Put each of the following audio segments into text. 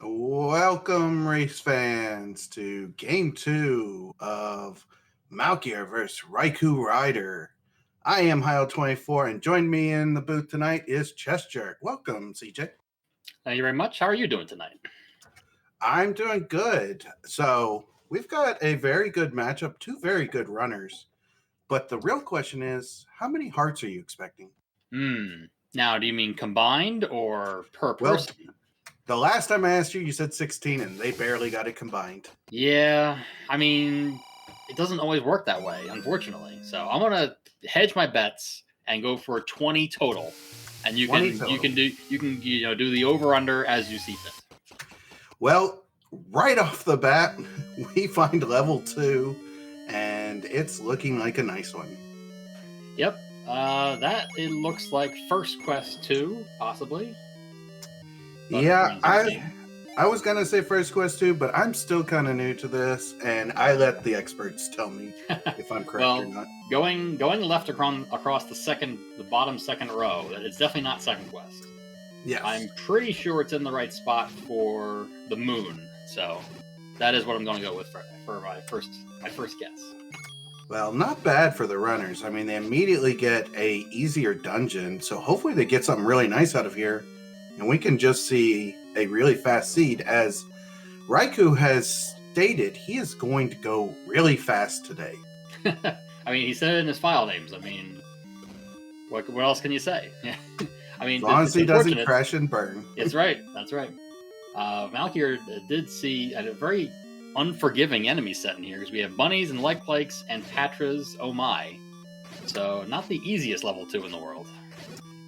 Welcome, race fans, to game two of Malkier versus RaikouRider. I am Heil24, and join me in the booth tonight is Chess Jerk. Welcome, CJ. Thank you very much. How are you doing tonight? I'm doing good. So, we've got a very good matchup, two very good runners. But the real question is, how many hearts are you expecting? Now, do you mean combined or per Well, person? the last time I asked you, you said 16, and they barely got it combined. Yeah, I mean, it doesn't always work that way, unfortunately. So I'm gonna hedge my bets and go for 20 total. And you 20 can total. do the over under as you see fit. Well, right off the bat, we find level 2, and it's looking like a nice one. Yep. That it looks like First Quest 2, possibly. But Yeah, remains to be seen. I was gonna say First Quest 2, but I'm still kind of new to this, and I let the experts tell me if I'm correct or Well, not. going left across the bottom second row, it's definitely not Second Quest. Yes. I'm pretty sure it's in the right spot for the moon, so that is what I'm going to go with for my first guess. Well, not bad for the runners. I mean, they immediately get a easier dungeon, so hopefully they get something really nice out of here, and we can just see a really fast seed as Raikou has stated he is going to go really fast today. I mean, he said it in his file names. I mean, what else can you say? I mean, As long as it's he doesn't unfortunate. crash and burn. That's right. Malkier did see a very unforgiving enemy set in here because we have bunnies and leg flakes and Patras. Oh my! So not the easiest level 2 in the world.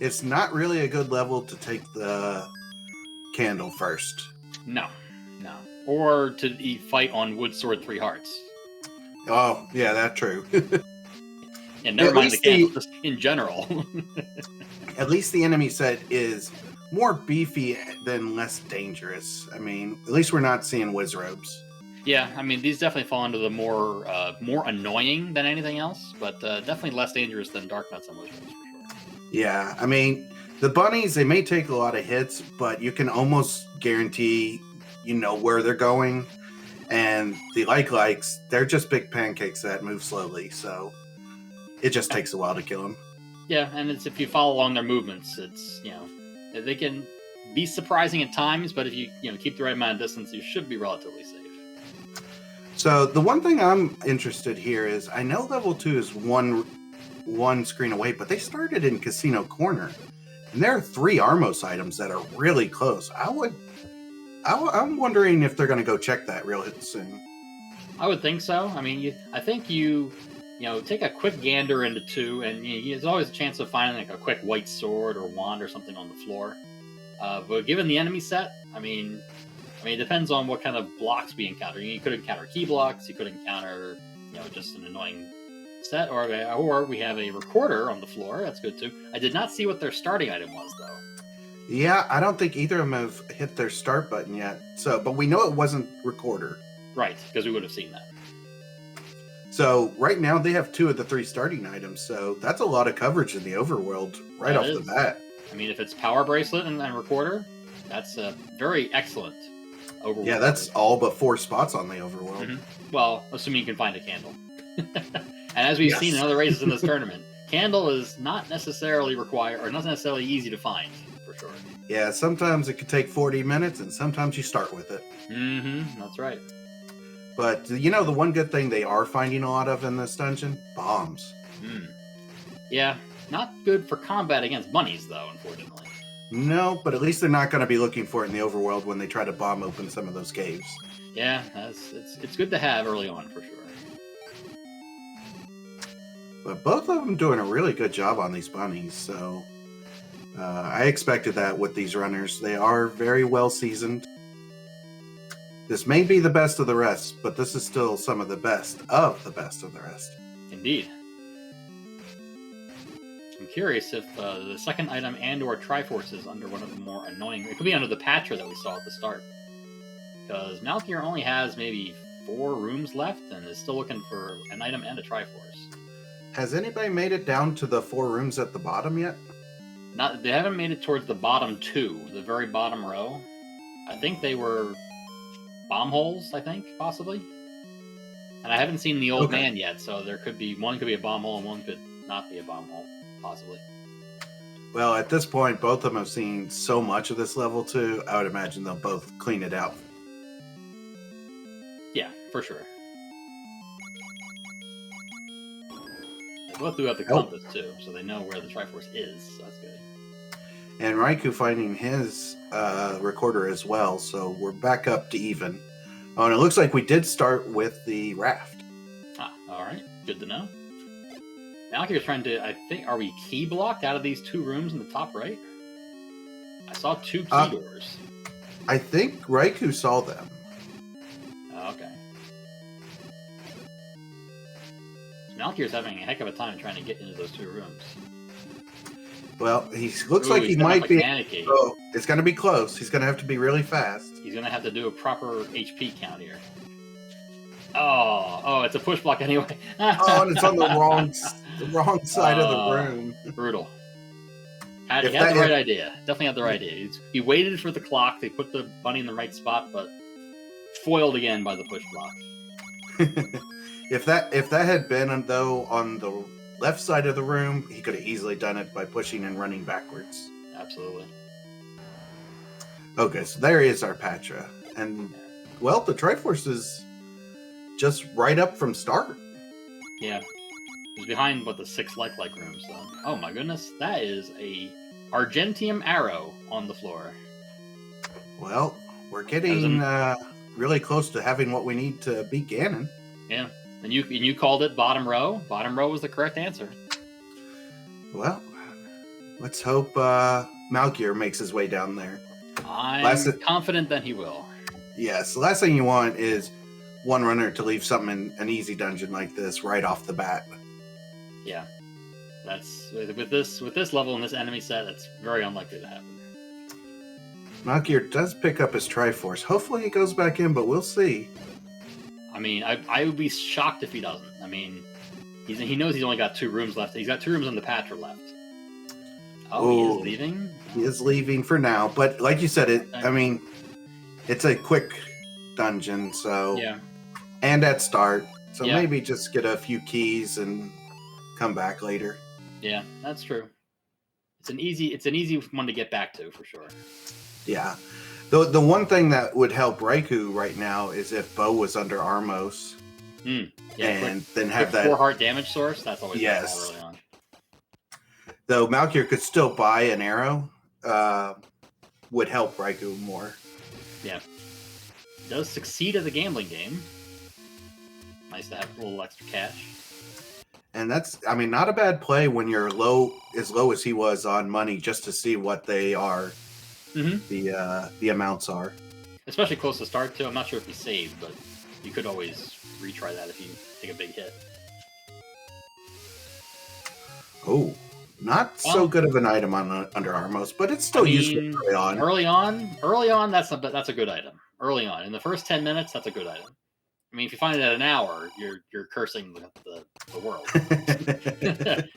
It's not really a good level to take the candle first. No. Or to fight on Wood Sword 3 Hearts. Oh, yeah, that's true. And never mind the candle, just in general. At least the enemy set is more beefy than less dangerous. I mean, at least we're not seeing Wizrobes. Yeah, I mean, these definitely fall into the more annoying than anything else, but definitely less dangerous than Dark Nuts and Wizrobes, for sure. Yeah, I mean, the bunnies, they may take a lot of hits, but you can almost guarantee you know where they're going. And the likes, they're just big pancakes that move slowly, so it just takes a while to kill them. Yeah, and it's if you follow along their movements, it's they can be surprising at times, but if you keep the right amount of distance, you should be relatively safe. So the one thing I'm interested here is I know level 2 is one screen away, but they started in Casino Corner, and there are 3 Armos items that are really close. I'm wondering if they're going to go check that real soon. I would think so. I mean, I think you take a quick gander into 2, and there's always a chance of finding like a quick white sword or wand or something on the floor. But given the enemy set, I mean, it depends on what kind of blocks we encounter. You could encounter key blocks. You could encounter, just an annoying set, or we have a recorder on the floor. That's good too. I did not see what their starting item was though. Yeah, I don't think either of them have hit their start button yet. So, but we know it wasn't recorder. Right, because we would have seen that. So right now they have 2 of the 3 starting items. So that's a lot of coverage in the overworld right off the bat. I mean, if it's power bracelet and recorder, that's a very excellent overworld. Yeah, that's all but 4 spots on the overworld. Mm-hmm. Well, assuming you can find a candle. And as we've seen in other races in this tournament, candle is not necessarily required or not necessarily easy to find, for sure. Yeah, sometimes it could take 40 minutes, and sometimes you start with it. Mm-hmm, that's right. But, the one good thing they are finding a lot of in this dungeon? Bombs. Yeah, not good for combat against bunnies, though, unfortunately. No, but at least they're not going to be looking for it in the overworld when they try to bomb open some of those caves. Yeah, it's good to have early on, for sure. But both of them doing a really good job on these bunnies, so I expected that with these runners. They are very well seasoned. This may be the best of the rest, but this is still some of the best of the rest. Indeed. I'm curious if the second item and/or Triforce is under one of the more annoying. It could be under the Patra that we saw at the start, because Malkier only has maybe 4 rooms left and is still looking for an item and a Triforce. Has anybody made it down to the 4 rooms at the bottom yet? They haven't made it towards the bottom 2, the very bottom row. I think they were bomb holes. I think possibly. And I haven't seen the old man yet, so there could be one could be a bomb hole and one could not be a bomb hole, possibly. Well, at this point, both of them have seen so much of this level 2, I would imagine they'll both clean it out. Yeah, for sure. They both do have the compass, too, so they know where the Triforce is, so that's good. And Raikou finding his recorder as well, so we're back up to even. Oh, and it looks like we did start with the raft. Ah, alright. Good to know. Malkier's trying to, I think, are we key blocked out of these 2 rooms in the top right? I saw 2 key doors. I think Raikou saw them. Oh, okay. Malkier's having a heck of a time trying to get into those 2 rooms. Well, he looks like he might be. Oh, it's going to be close. He's going to have to be really fast. He's going to have to do a proper HP count here. Oh, it's a push block anyway. Oh, and it's on the wrong side of the room. Brutal. He had the right idea. Definitely had the right idea. He waited for the clock. They put the bunny in the right spot, but foiled again by the push block. If that had been though on the left side of the room, he could have easily done it by pushing and running backwards. Absolutely. Okay, so there is our Patra, and well, the Triforce is just right up from start. Yeah. It's behind the 6 like rooms. So. Oh my goodness, that is a Argentium arrow on the floor. Well, we're getting really close to having what we need to beat Ganon. Yeah, and you called it bottom row. Bottom row was the correct answer. Well, let's hope Malkier makes his way down there. I'm confident that he will. Yes, the last thing you want is one runner to leave something in an easy dungeon like this right off the bat. Yeah, that's with this level and this enemy set, it's very unlikely to happen. Malkier does pick up his Triforce. Hopefully he goes back in, but we'll see. I mean, I would be shocked if he doesn't. I mean, he knows he's only got 2 rooms left. He's got 2 rooms on the Patra left. Oh, he is leaving? He is leaving for now, but like you said, I mean, it's a quick dungeon, so... Yeah. And at start, so maybe just get a few keys and come back later. Yeah, that's true. It's an easy one to get back to, for sure. Yeah. The one thing that would help Raikou right now is if Bo was under Armos. Yeah, and then have that 4-heart damage source. That's always early on. Though Malkier could still buy an arrow, would help Raikou more. Yeah. Does succeed at the gambling game. Nice to have a little extra cash. And that's, I mean, not a bad play when you're as low as he was on money, just to see what they are. Mm-hmm. The amounts are. Especially close to start, too. I'm not sure if he saved, but you could always retry that if you take a big hit. Oh, not so good of an item on under Armos, but it's still useful early on. Early on, that's a good item. Early on, in the first 10 minutes, that's a good item. I mean, if you find it at an hour, you're cursing the world.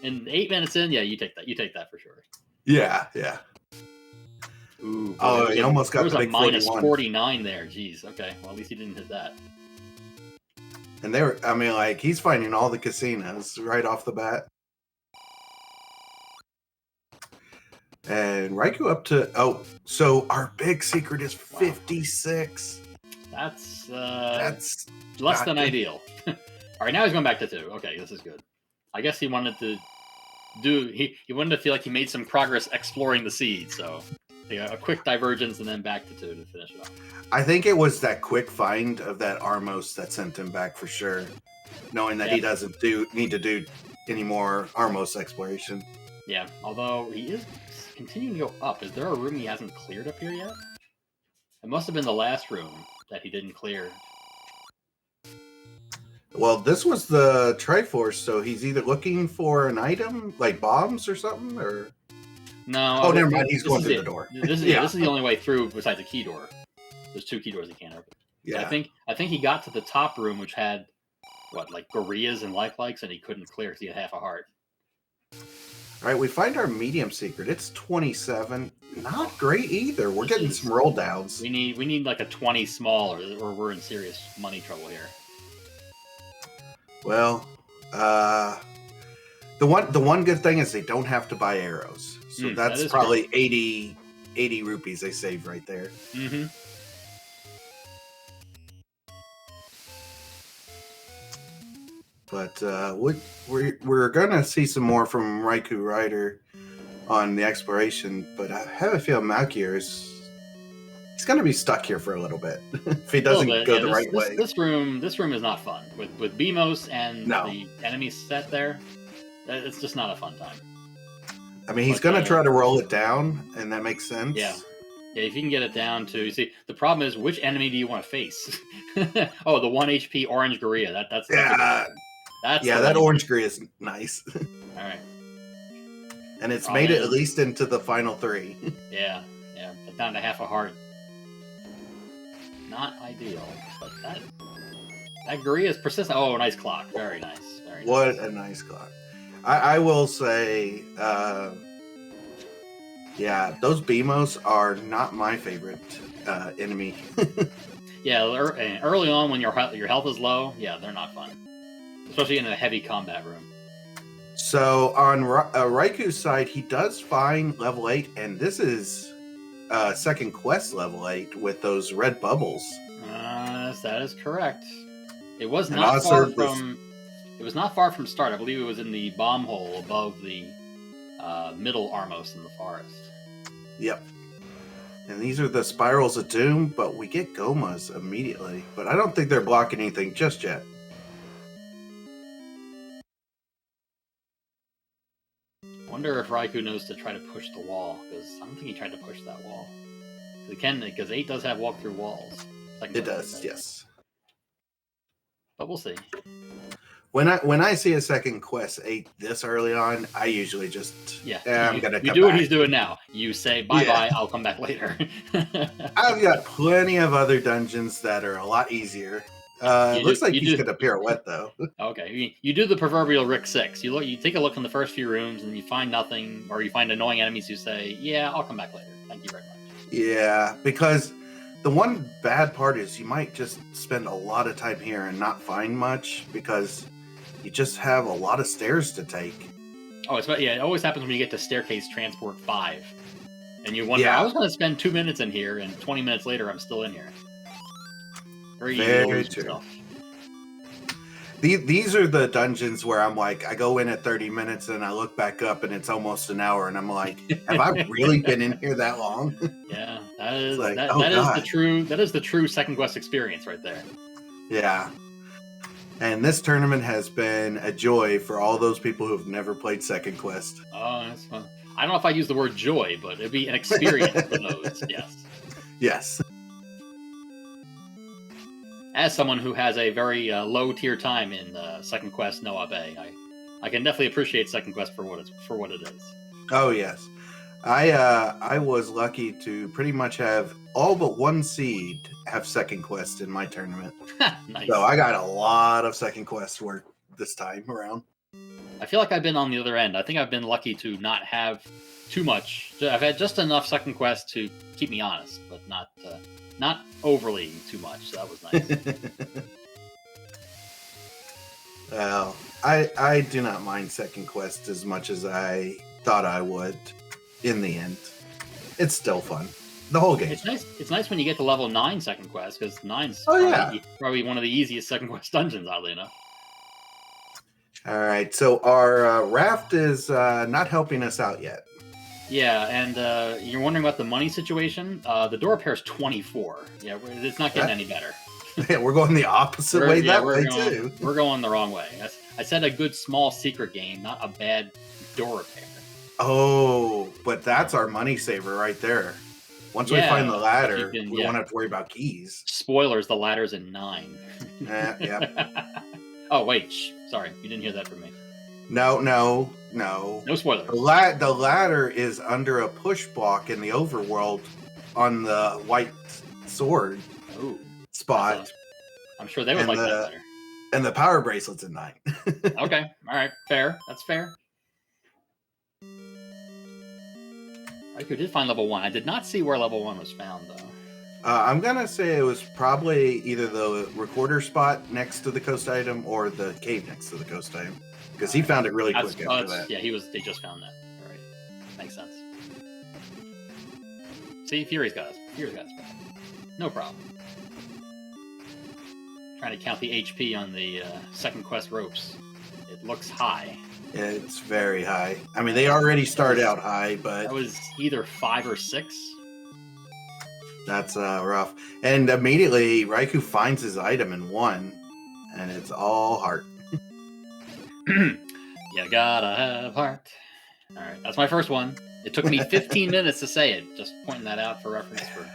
And 8 minutes in, yeah, you take that. You take that for sure. Yeah. Ooh, he almost got the big minus 41. 49 there. Jeez. Okay. Well, at least he didn't hit that. And he's finding all the casinos right off the bat. And Raikou up to so our big secret is 56. That's less than ideal. All right, now he's going back to 2. Okay, this is good. I guess he wanted to he wanted to feel like he made some progress exploring the seed, so a quick divergence and then back to 2 to finish it off. I think it was that quick find of that Armos that sent him back for sure, knowing that he doesn't need to do any more Armos exploration. Yeah, although he is continuing to go up. Is there a room he hasn't cleared up here yet? It must have been the last room that he didn't clear. Well, this was the Triforce, so he's either looking for an item, like bombs or something, or... No. Oh, never mind. He's going through the door. This is the only way through besides the key door. There's 2 key doors he can't open. Yeah. But I think he got to the top room, which had, like gorillas and likes, and he couldn't clear because he had half a heart. All right, we find our medium secret. It's 27. Not great either. We're This getting is some roll downs. we need like a 20 small, or we're in serious money trouble here. Well, the one good thing is they don't have to buy arrows. So That that's is probably 80 rupees they save right there. Mm-hmm. But we're gonna see some more from RaikouRider on the exploration. But I have a feeling Malkier he's gonna be stuck here for a little bit if he doesn't go the right way. This room is not fun with BMOS and No. the enemies set there. It's just not a fun time. I mean, he's gonna try to roll it down, and that makes sense. Yeah. Yeah, if you can get it down to, see, the problem is, which enemy do you want to face? Oh, the 1 HP orange gorilla. That's that orange gorilla is nice. All right. And it's made it at least into the final 3. Yeah, down to half a heart. Not ideal, but that gorilla is persistent. Oh, nice clock. Very nice. Very What nice. a nice clock. I will say, yeah, those BMOs are not my favorite enemy. Yeah, early on when your health is low, yeah, they're not fun, especially in a heavy combat room. So on Raiku's side, he does find level 8, and this is second quest level 8 with those red bubbles. That is correct. It was not far from. It was not far from start. I believe it was in the bomb hole above the middle Armos in the forest. Yep. And these are the spirals of doom, but we get Gomas immediately. But I don't think they're blocking anything just yet. Wonder if Raikou knows to try to push the wall, because I don't think he tried to push that wall. Because 8 does have walk through walls. It does, yes. But we'll see. When I see a second quest 8 this early on, I usually just I'm gonna. You do what he's doing now. You say bye. I'll come back later. I've got plenty of other dungeons that are a lot easier. It looks like he's gonna pirouette though. Okay, you do the proverbial Rick 6. You take a look in the first few rooms and you find nothing, or you find annoying enemies. You say, "Yeah, I'll come back later. Thank you very much." Yeah, because the one bad part is you might just spend a lot of time here and not find much because you just have a lot of stairs to take. Oh, it always happens when you get to staircase transport 5. And you wonder, I was going to spend 2 minutes in here, and 20 minutes later, I'm still in here. Very true. These are the dungeons where I'm like, I go in at 30 minutes and I look back up and it's almost an hour, and I'm like, have I really been in here that long? Yeah, that is the true second quest experience right there. Yeah. And this tournament has been a joy for all those people who've never played Second Quest. Oh, that's fun. I don't know if I use the word joy, but it'd be an experience for those, yes. Yes. As someone who has a very low tier time in Second Quest No Abe, I can definitely appreciate Second Quest for what it is. Oh, yes. I was lucky to pretty much have all but one seed have Second Quest in my tournament. Nice. So I got a lot of Second Quest work this time around. I feel like I've been on the other end. I think I've been lucky to not have too much. I've had just enough Second Quest to keep me honest, but not overly too much. So that was nice. Well, I do not mind Second Quest as much as I thought I would. In the end, it's still fun. The whole game. It's nice when you get to level 9 Second Quest, because 9's probably one of the easiest Second Quest dungeons, oddly enough. All right, so our raft is not helping us out yet. Yeah, and you're wondering about the money situation. The door repair is 24. Yeah, it's not getting any better. Yeah, we're going the opposite way too. We're going the wrong way. I said a good small secret game, not a bad door repair. Oh, but that's our money saver right there. Once we find the ladder, we won't have to worry about keys. Spoilers, the ladder's in 9. Yeah. Oh, wait. Sorry, you didn't hear that from me. No. No spoilers. The ladder is under a push block in the overworld on the white sword spot. I'm sure they would like that better. And the power bracelet's in 9. Okay, all right, fair. That's fair. Raikou did find level 1. I did not see where level 1 was found, though. I'm gonna say it was probably either the recorder spot next to the coast item or the cave next to the coast item, because he found it really quick after that. Yeah, they just found that. All right, makes sense. See, Fury's got us. Fury's got us back. No problem. Trying to count the HP on the second quest ropes. It looks high. It's very high. I mean, they already start out high, but that was either 5 or 6. That's rough. And immediately, Raikou finds his item in 1, and it's all heart. You gotta have heart. All right, that's my first one. It took me 15 minutes to say it. Just pointing that out for reference for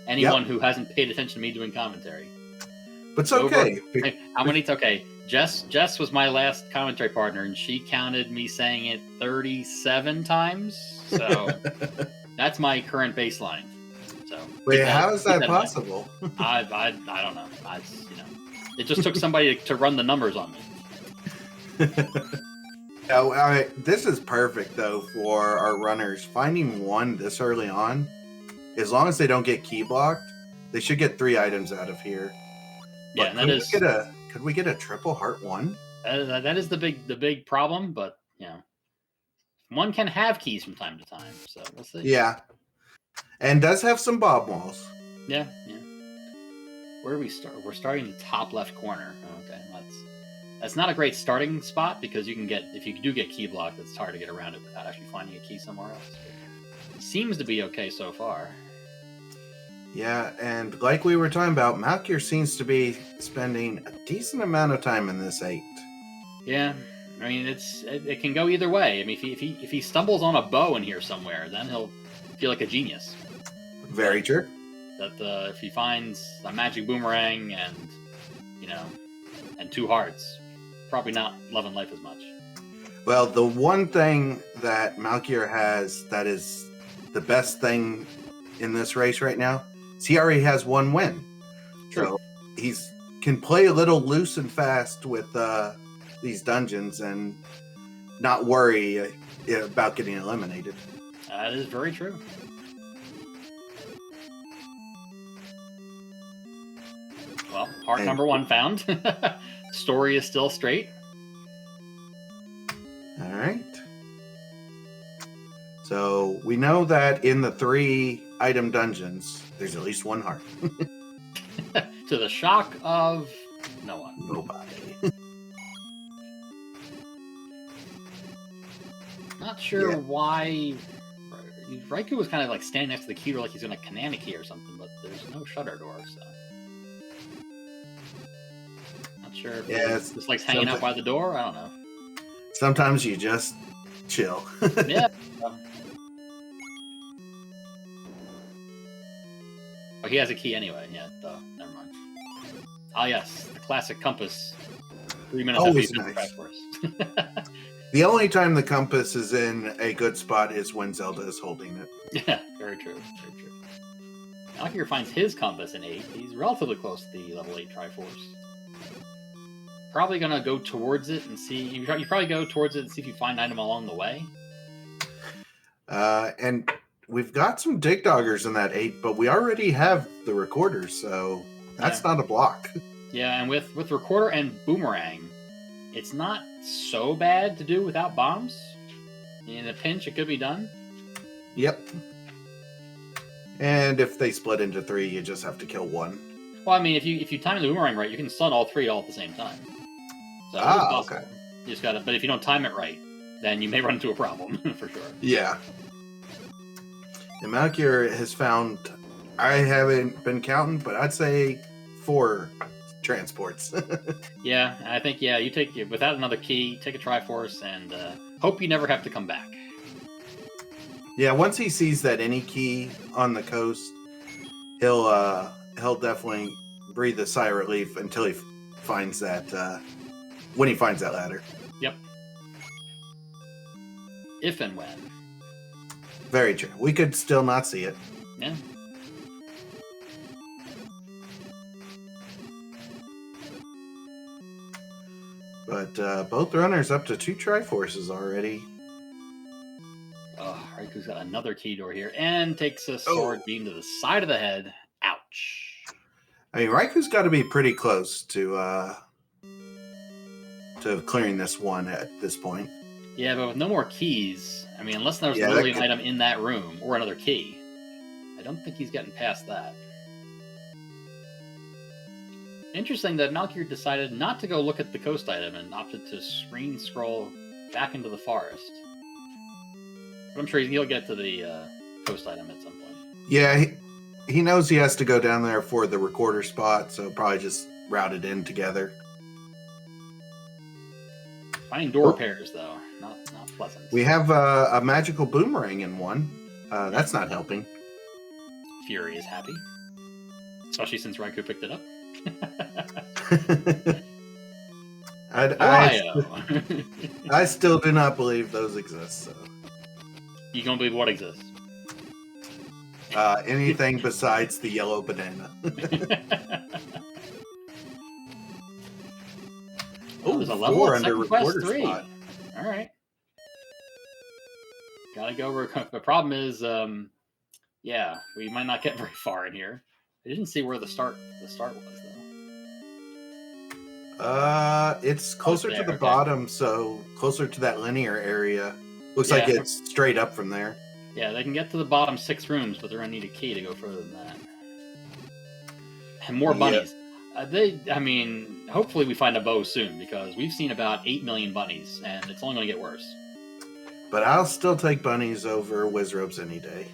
anyone who hasn't paid attention to me doing commentary. But it's okay. How many? Okay, Jess was my last commentary partner, and she counted me saying it 37 times. So that's my current baseline. So wait, how is that possible? I don't know. It just took somebody to run the numbers on me. All right, this is perfect though for our runners. Finding 1 this early on, as long as they don't get key blocked, they should get 3 items out of here. Yeah, but could we get a triple heart 1? That is the big problem, but one can have keys from time to time, so we'll see. Yeah. And does have some bob walls. Yeah. Where do we start? We're starting in the top left corner. Okay, that's not a great starting spot because if you do get key blocked, it's hard to get around it without actually finding a key somewhere else. It seems to be okay so far. Yeah, and like we were talking about, Malkier seems to be spending a decent amount of time in this 8. Yeah, I mean it can go either way. I mean, if he stumbles on a bow in here somewhere, then he'll feel like a genius. Very true. That if he finds a magic boomerang and 2 hearts, probably not loving life as much. Well, the one thing that Malkier has that is the best thing in this race right now is he already has 1 win. True. So he's can play a little loose and fast with these dungeons and not worry about getting eliminated. That is very true. Well, heart number 1 found. Story is still straight. All right. So we know that in the 3 item dungeons, there's at least 1 heart. To the shock of no one. Nobody. Not sure why. Raikou was kind of like standing next to the key door like he's going to Kanana key or something, but there's no shutter door, so. Not sure if it's just like hanging out by the door. I don't know. Sometimes you just chill. Yeah. Oh, he has a key anyway. Yeah, never mind. Ah, yes, the classic compass. 3 minutes Always after nice. Force. The only time the compass is in a good spot is when Zelda is holding it. Yeah, very true. Very true. Malkier finds his compass in 8. He's relatively close to the level 8 Triforce. Probably gonna go towards it and see. You probably go towards it and see if you find an item along the way. And we've got some dig doggers in that 8, but we already have the recorder, so that's not a block. Yeah, and with recorder and boomerang, it's not so bad to do without bombs. In a pinch, it could be done. Yep. And if they split into 3, you just have to kill 1. Well, I mean, if you time the boomerang right, you can stun all 3 all at the same time. So okay. You just gotta, but if you don't time it right, then you may run into a problem for sure. Yeah. And Malkier has found, I haven't been counting, but I'd say 4 transports. Yeah, I think you take without another key, take a Triforce, and hope you never have to come back. Yeah, once he sees that any key on the coast, he'll definitely breathe a sigh of relief until he finds that when he finds that ladder. Yep. If and when. Very true. We could still not see it. Yeah. But both runners up to 2 Triforces already. Oh, Raikou's Raikou's got another key door here and takes a sword beam to the side of the head. Ouch. I mean, Raikou's got to be pretty close to clearing this one at this point. Yeah, but with no more keys, I mean, unless there's literally an item in that room or another key, I don't think he's getting past that. Interesting that Malkier decided not to go look at the coast item and opted to screen scroll back into the forest. But I'm sure he'll get to the coast item at some point. Yeah, he knows he has to go down there for the recorder spot, so probably just route it in together. Finding door repairs, though, not pleasant. We have a magical boomerang in one. That's not helping. Fury is happy, especially since Raikou picked it up. I still do not believe those exist. So. You don't believe what exists? Anything besides the yellow banana. Oh, there's a level at Second Quest 3. Spot. All right. Gotta go. The problem is, yeah, we might not get very far in here. I didn't see where the start was, though. It's closer to the bottom, so closer to that linear area. Looks like it's straight up from there. Yeah, they can get to the bottom 6 rooms, but they're gonna need a key to go further than that. And more bunnies. I mean, hopefully we find a bow soon, because we've seen about 8 million bunnies, and it's only gonna get worse. But I'll still take bunnies over Wizrobes any day.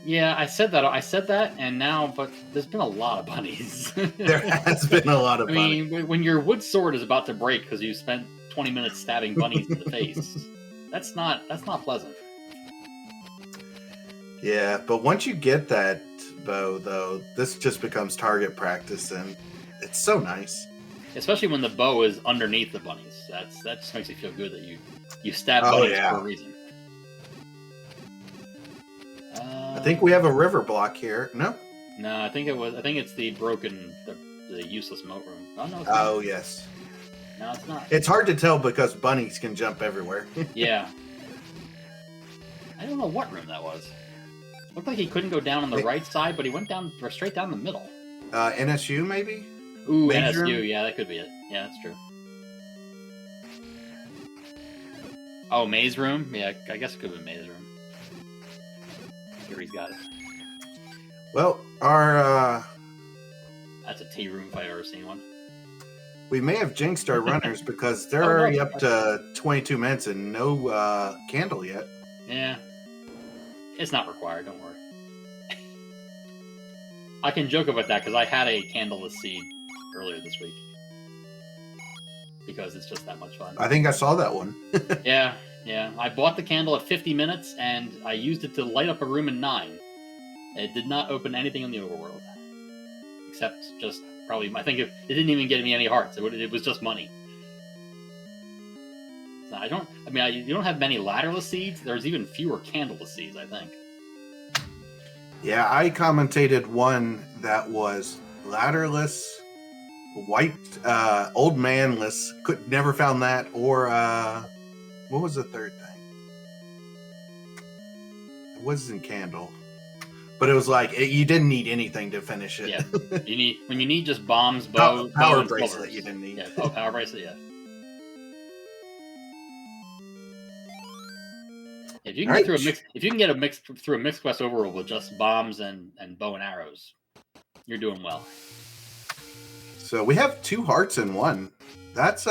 Yeah, I said that, and now, but there's been a lot of bunnies. There has been a lot of bunnies. I mean, when your wood sword is about to break because you spent 20 minutes stabbing bunnies in the face, that's not pleasant. Yeah, but once you get that bow, though, this just becomes target practice, and it's so nice. Especially when the bow is underneath the bunnies. That just makes you feel good that you stab bunnies for a reason. I think we have a river block here. No? No, I think it's the broken, the useless moat room. Oh, no, it's not. Oh, yes. No, it's not. It's hard to tell because bunnies can jump everywhere. Yeah. I don't know what room that was. Looked like he couldn't go down on the right side, but he went down straight down the middle. NSU, maybe? Ooh, NSU. Room? Yeah, that could be it. Yeah, that's true. Oh, maze room? Yeah, I guess it could have been maze room. Here he's got it. Well, our... That's a tea room if I've ever seen one. We may have jinxed our runners because they're already up to 22 minutes and no candle yet. Yeah. It's not required, don't worry. I can joke about that because I had a candleless seed earlier this week. Because it's just that much fun. I think I saw that one. Yeah. I bought the candle at 50 minutes and I used it to light up a room in 9. It did not open anything in the overworld. Except just probably, I think it didn't even get me any hearts. It was just money. So you don't have many ladderless seeds. There's even fewer candleless seeds, I think. Yeah, I commentated one that was ladderless, white, old manless. Never found that. Or, what was the third thing? It wasn't candle. But it was like, you didn't need anything to finish it. Yeah, when you need just bombs, bow, power bracelet you didn't need. Yeah, power bracelet, yeah. If you can get through a mixed quest overworld with just bombs and bow and arrows, you're doing well. So we have 2 hearts in 1. That's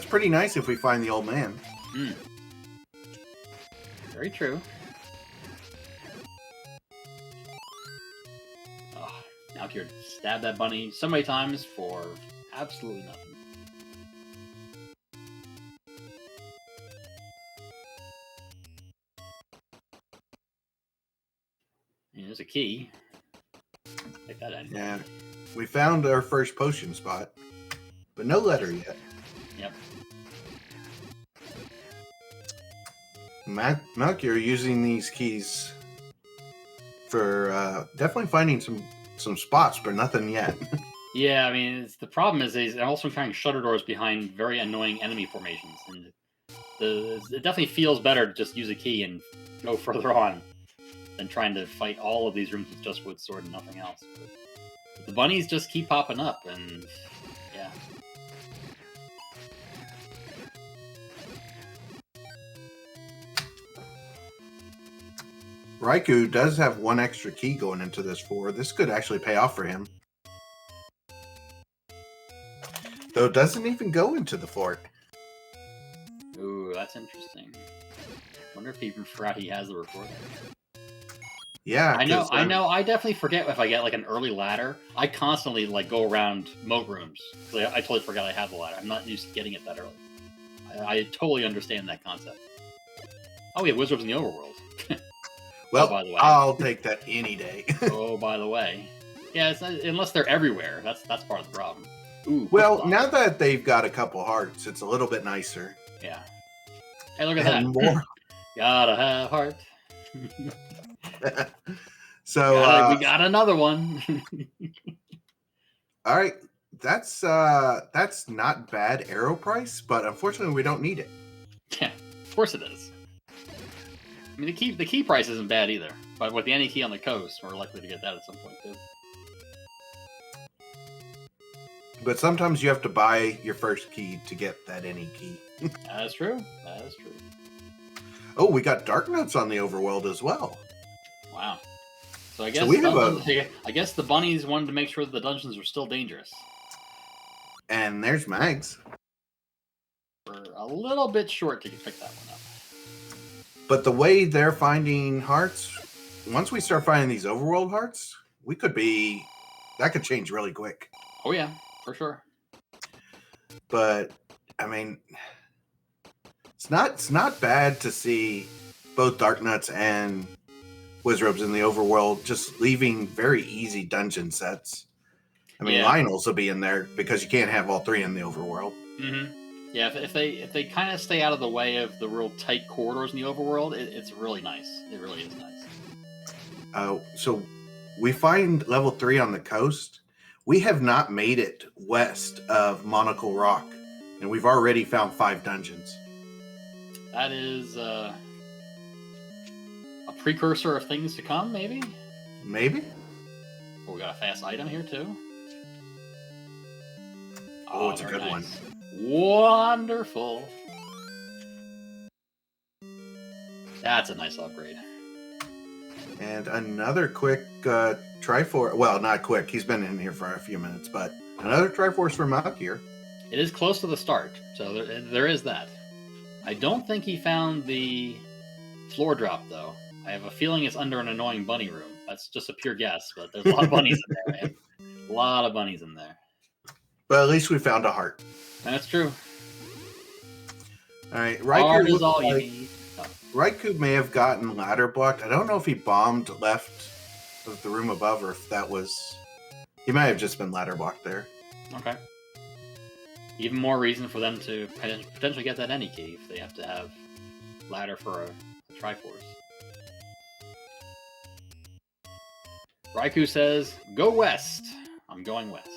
pretty nice if we find the old man. Mm. Very true. Oh, now if you're stab that bunny so many times for absolutely nothing. There's a key. Take that out. Yeah, we found our first potion spot, but no letter yet. Yep. Malkier using these keys for definitely finding some spots, but nothing yet. Yeah, I mean, the problem is he's also trying shutter doors behind very annoying enemy formations, and it definitely feels better to just use a key and go further on. than trying to fight all of these rooms with just wood sword and nothing else. But the bunnies just keep popping up, and yeah. Raikou does have one extra key going into this floor. This could actually pay off for him. Though it doesn't even go into the fort. Ooh, that's interesting. Wonder if he even forgot he has the recorder. Yeah, I know. I definitely forget if I get like an early ladder. I constantly like go around moat rooms. I totally forgot I have the ladder. I'm not used to getting it that early. I totally understand that concept. Oh, we have wizards in the overworld. Well, by the way. I'll take that any day. Oh, by the way. Yeah, it's not, unless they're everywhere. That's part of the problem. Ooh, well, now that they've got a couple hearts, it's a little bit nicer. Yeah. Hey, look at that. More. Gotta have heart. So we got another one. All right, that's not bad arrow price, but unfortunately we don't need it. Yeah, of course it is. I mean, the key price isn't bad either, but with the any key on the coast, we're likely to get that at some point too. But sometimes you have to buy your first key to get that any key. That is true. That is true. Oh, we got dark notes on the overworld as well. Wow. So I guess I guess the bunnies wanted to make sure that the dungeons were still dangerous. And there's Mags. We're a little bit short to pick that one up. But the way they're finding hearts, once we start finding these overworld hearts, that could change really quick. Oh yeah, for sure. But I mean, it's not bad to see both Dark Nuts and Wizrobes in the overworld just leaving very easy dungeon sets. I mean, Lionel's will be in there because you can't have all three in the overworld. Mm-hmm. Yeah, if they kind of stay out of the way of the real tight corridors in the overworld, it's really nice. It really is nice. So we find level 3 on the coast. We have not made it west of Monocle Rock, and we've already found 5 dungeons. That is a precursor of things to come, maybe? Maybe. Oh, we got a fast item here, too. Oh, it's a good one. Wonderful. That's a nice upgrade. And another quick Triforce. Well, not quick. He's been in here for a few minutes, but another Triforce from Malkier. It is close to the start, so there is that. I don't think he found the floor drop, though. I have a feeling it's under an annoying bunny room. That's just a pure guess, but there's a lot of bunnies in there, man. A lot of bunnies in there. But at least we found a heart. That's true. All right, Heart is all you need. Oh. Raikou may have gotten ladder blocked. I don't know if he bombed left of the room above or if that was... He might have just been ladder blocked there. Okay. Even more reason for them to potentially get that any key if they have to have ladder for a Triforce. Raikou says, "Go west." I'm going west.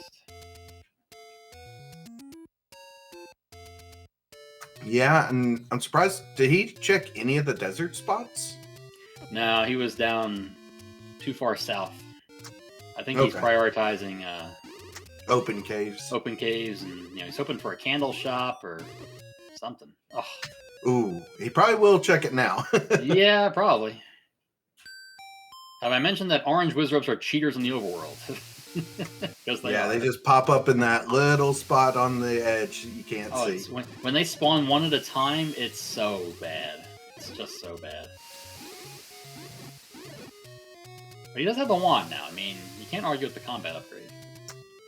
Yeah, and I'm surprised. Did he check any of the desert spots? No, he was down too far south. I think he's prioritizing open caves. Open caves, and he's hoping for a candle shop or something. Oh. Ooh, he probably will check it now. Yeah, probably. Have I mentioned that orange Wizrobes are cheaters in the overworld? They just pop up in that little spot on the edge you can't see. When they spawn one at a time, it's so bad. It's just so bad. But he does have the wand now. I mean, you can't argue with the combat upgrade.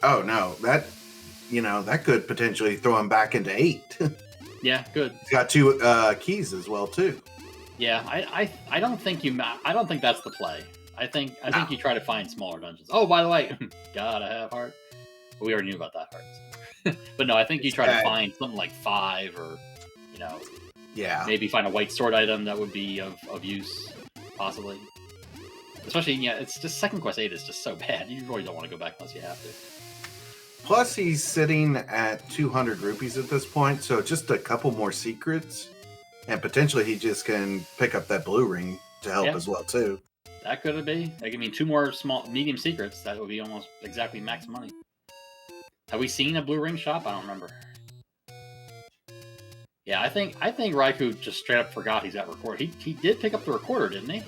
Oh no, that could potentially throw him back into 8. Yeah, good. He's got 2 keys as well too. Yeah, I don't think that's the play. I think you try to find smaller dungeons. Oh, by the way, gotta have heart. We already knew about that heart. But no, I think you try to find something like 5 or, maybe find a white sword item that would be of use, possibly. Especially, it's just Second Quest 8 is just so bad. You really don't want to go back unless you have to. Plus, he's sitting at 200 rupees at this point, so just a couple more secrets, and potentially he just can pick up that blue ring to help as well too. That could it be? Like, I mean, 2 more medium secrets. That would be almost exactly max money. Have we seen a blue ring shop? I don't remember. Yeah, I think Raikou just straight up forgot he's got record. He did pick up the recorder, didn't he?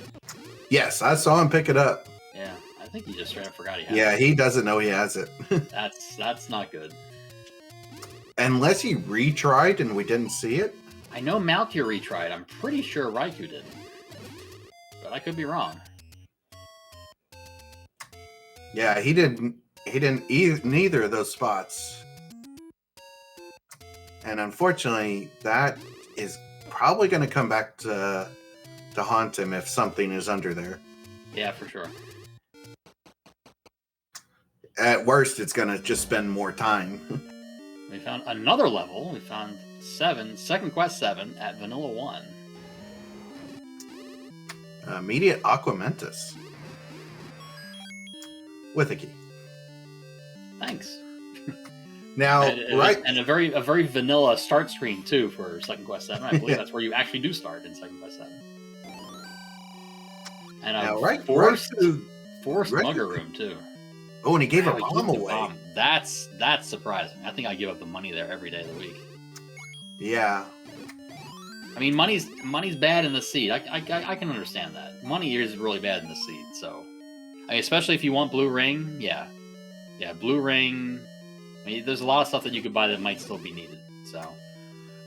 Yes, I saw him pick it up. Yeah, I think he just straight up forgot he had it. Yeah, he doesn't know he has it. That's not good. Unless he retried and we didn't see it. I know Malkier retried. I'm pretty sure Raikou did. But I could be wrong. Yeah, he didn't neither of those spots. And unfortunately, that is probably going to come back to haunt him if something is under there. Yeah, for sure. At worst, it's going to just spend more time. We found another level. We found 7, second quest 7 at Vanilla 1. Immediate Aquamentus. With a key. Thanks. Now, and a very vanilla start screen too for Second Quest 7. I believe that's where you actually do start in Second Quest 7. And a forced mugger room too. Oh, and he gave a bomb away. Bomb. That's surprising. I think I give up the money there every day of the week. Yeah. I mean, money's bad in the seed. I can understand that. Money is really bad in the seed. So, I mean, especially if you want blue ring, yeah, blue ring. I mean, there's a lot of stuff that you could buy that might still be needed. So,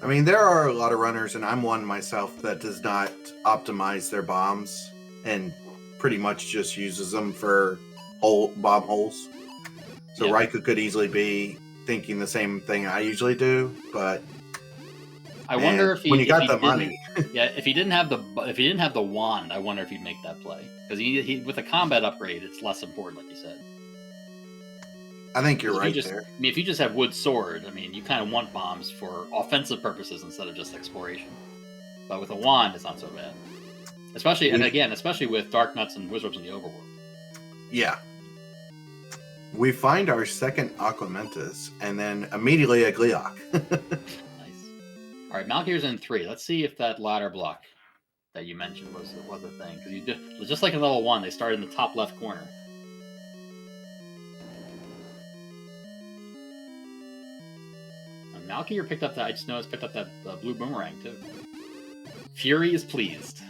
I mean, there are a lot of runners, and I'm one myself that does not optimize their bombs and pretty much just uses them for bomb holes. So Raikou could easily be thinking the same thing I usually do, but I wonder if when you got the money, if he didn't have the wand, I wonder if he'd make that play because he with a combat upgrade, it's less important, like you said. I think you're right there. I mean, if you just have wood sword, I mean, you kind of want bombs for offensive purposes instead of just exploration. But with a wand, it's not so bad. Especially with Dark Nuts and Wizards in the Overworld. Yeah. We find our second Aquamentus, and then immediately a Gleeok. Nice. All right, Malkier's in 3. Let's see if that ladder block that you mentioned was a thing. Because just like in level 1, they started in the top left corner. And Malkier picked up that. I just noticed picked up that blue boomerang too. Fury is pleased.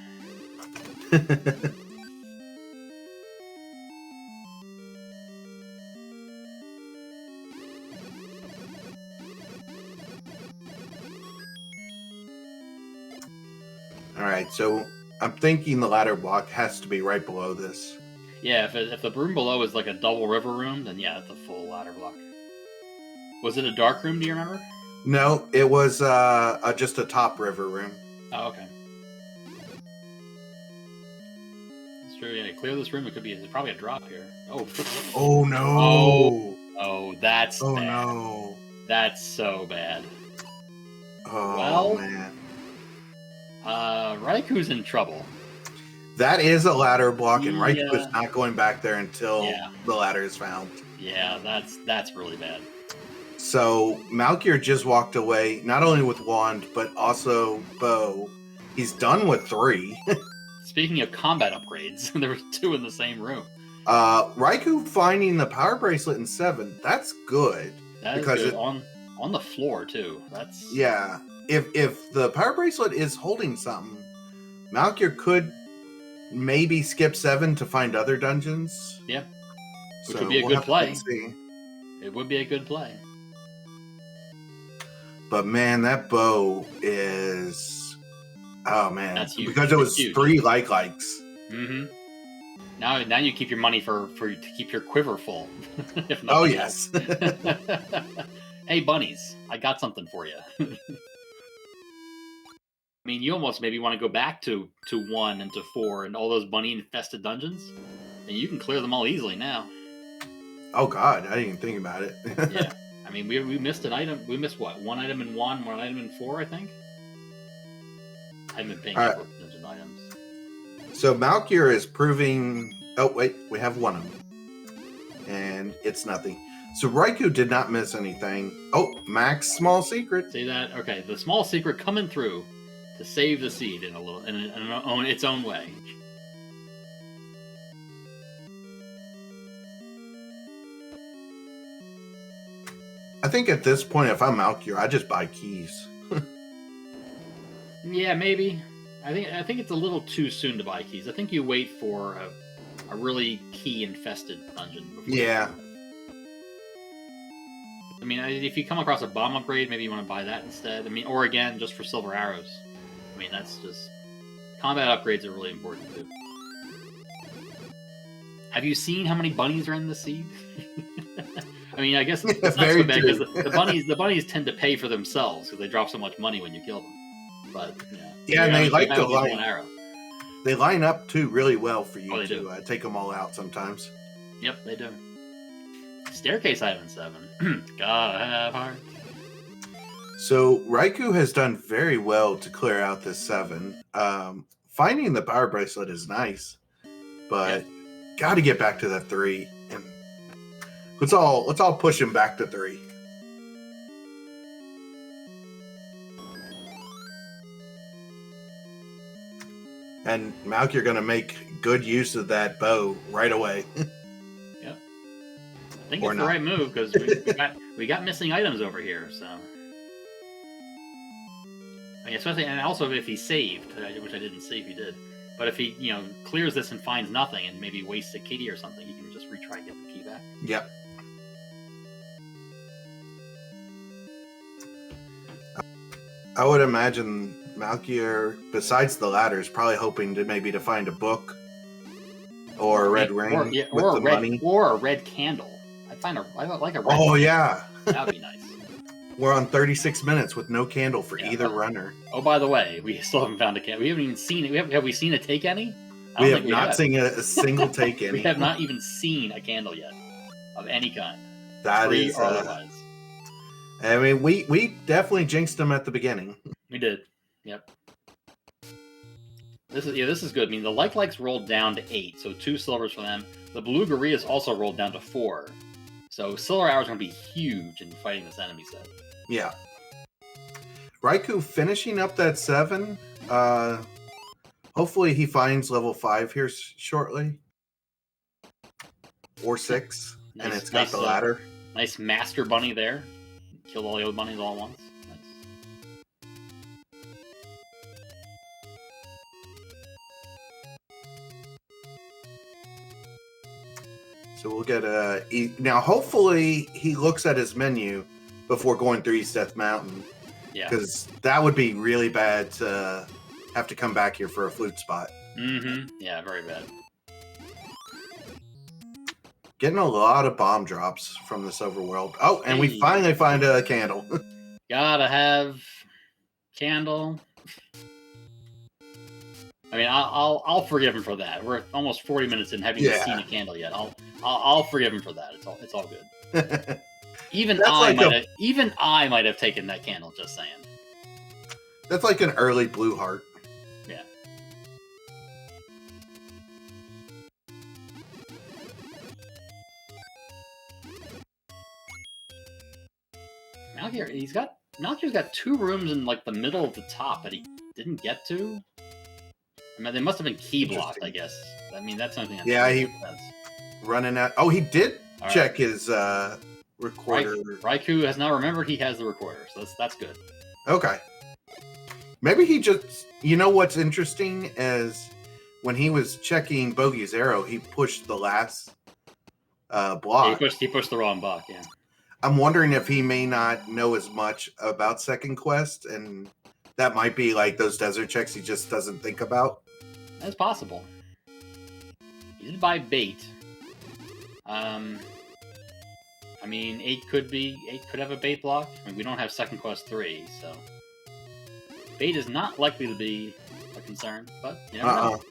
All right, so I'm thinking the ladder block has to be right below this. Yeah, if the room below is like a double river room, then yeah, it's a full ladder block. Was it a dark room? Do you remember? No, it was just a top river room. Oh, okay. That's true. Yeah, clear this room. There's probably a drop here. Oh. Oh no. Oh, that's bad. No. That's so bad. Oh man. Raikou's in trouble. That is a ladder block, and Raikou is not going back there until the ladder is found. Yeah, that's really bad. So Malkier just walked away, not only with wand, but also bow. He's done with 3. Speaking of combat upgrades, there were 2 in the same room. Raikou finding the power bracelet in 7. That's good. That is good. On the floor too. That's If the power bracelet is holding something, Malkier could maybe skip 7 to find other dungeons. Yeah, which would be a good play. It would be a good play. But man, that bow is... Oh man, that's huge. Because it was huge. 3 likes. Mm-hmm. Now you keep your money for to keep your quiver full. If oh yes. Hey bunnies, I got something for you. I mean, you almost maybe want to go back to 1 and to 4 and all those bunny-infested dungeons, and you can clear them all easily now. Oh God, I didn't even think about it. Yeah, I mean, we missed an item. We missed what? 1 item in 1, 1 item in 4, I think. I haven't been paying for dungeon items. So Malkier is proving... Oh wait, we have 1 of them, and it's nothing. So Raikou did not miss anything. Oh, Max small secret. See that? Okay, the small secret coming through to save the seed in its own way. I think at this point, if I'm Malkier, I just buy keys. Yeah, maybe. I think it's a little too soon to buy keys. I think you wait for a really key infested dungeon. Yeah. I mean, if you come across a bomb upgrade, maybe you want to buy that instead. I mean, or again, just for silver arrows. I mean, that's just combat upgrades are really important too. Have you seen how many bunnies are in the seed? I mean, I guess it's not so bad because the bunnies tend to pay for themselves because they drop so much money when you kill them. But yeah, and they like to line. Arrow. They line up too really well for you to take them all out sometimes. Yep, they do. Staircase item 7. Gotta have heart. So Raikou has done very well to clear out this 7. Finding the power bracelet is nice, but got to get back to that 3. And let's all push him back to 3. And Malkier going to make good use of that bow right away. Yep. I think it's the right move because we got missing items over here. So, I mean, especially and also if he saved, which I didn't see if he did. But if he clears this and finds nothing and maybe wastes a key or something, he can just retry and get the key back. Yep. I would imagine Malkier, besides the ladder, is probably hoping to find a book or a red ring with the money. Or a red candle. I like a red candle. Yeah. That would be nice. We're on 36 minutes with no candle for either runner. Oh, by the way, we still haven't found a candle. We haven't even seen it. Have we seen a take any? We have not seen a single take any. We have not even seen a candle yet of any kind. That free is or otherwise. I mean, we definitely jinxed them at the beginning. We did. Yep. This is good. I mean, the likes rolled down to 8, so 2 silvers for them. The blue Gorilla's also rolled down to 4. So silver hours are going to be huge in fighting this enemy set. Yeah. Raikou finishing up that 7. Hopefully he finds level 5 here shortly. Or 6. Nice, and it's got the ladder. Nice master bunny there. Killed all the other bunnies all at once. Nice. So we'll get now hopefully he looks at his menu before going through East Death Mountain. Yeah. Because that would be really bad to have to come back here for a flute spot. Mm-hmm. Yeah, very bad. Getting a lot of bomb drops from this overworld. Oh, and we finally find a candle. Gotta have candle. I mean, I'll forgive him for that. We're almost 40 minutes in, haven't even seen a candle yet. I'll forgive him for that. It's all good. Even I might have taken that candle. Just saying. That's like an early blue heart. Yeah. Malkier's got 2 rooms in like the middle of the top that he didn't get to. I mean, they must have been key blocked, I guess. I mean, that's something. He running out. Oh, he did check his recorder. Raikou has now remembered he has the recorder, so that's good. Okay. Maybe he just. You know what's interesting is when he was checking Bogey's arrow, he pushed the last block. He pushed the wrong block. Yeah. I'm wondering if he may not know as much about Second Quest, and that might be like those desert checks he just doesn't think about. That's possible. He did buy bait. I mean, 8 could have a bait block. I mean, we don't have Second Quest 3, so bait is not likely to be a concern. But you never know.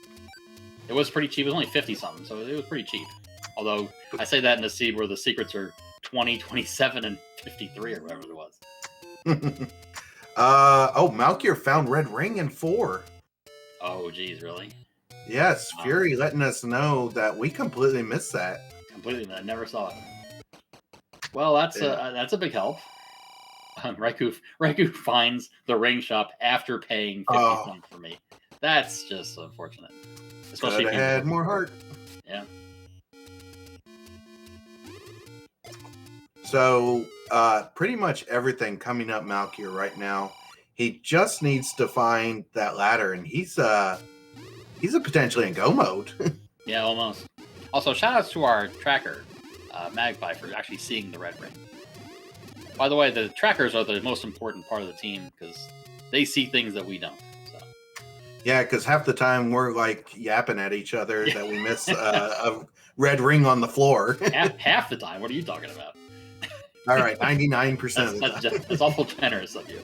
It was pretty cheap. It was only 50 something, so it was pretty cheap. Although I say that in a seed where the secrets are 20, 27, and 53 or whatever it was. Malkier found red ring in 4. Oh, geez, really? Yes, Fury letting us know that we completely missed that. Completely, I never saw it. Well, that's a big help. Raikou finds the ring shop after paying 50 something for me. That's just unfortunate. Especially if you had more heart. Yeah. So pretty much everything coming up Malkier right now. He just needs to find that ladder, and he's a potentially in go mode. Yeah, almost. Also, shout outs to our tracker, Magpie, for actually seeing the red ring. By the way, the trackers are the most important part of the team because they see things that we don't. So. Yeah, because half the time we're like yapping at each other that we miss a red ring on the floor. half the time? What are you talking about? All right, 99% of the time. That's awful generous of you.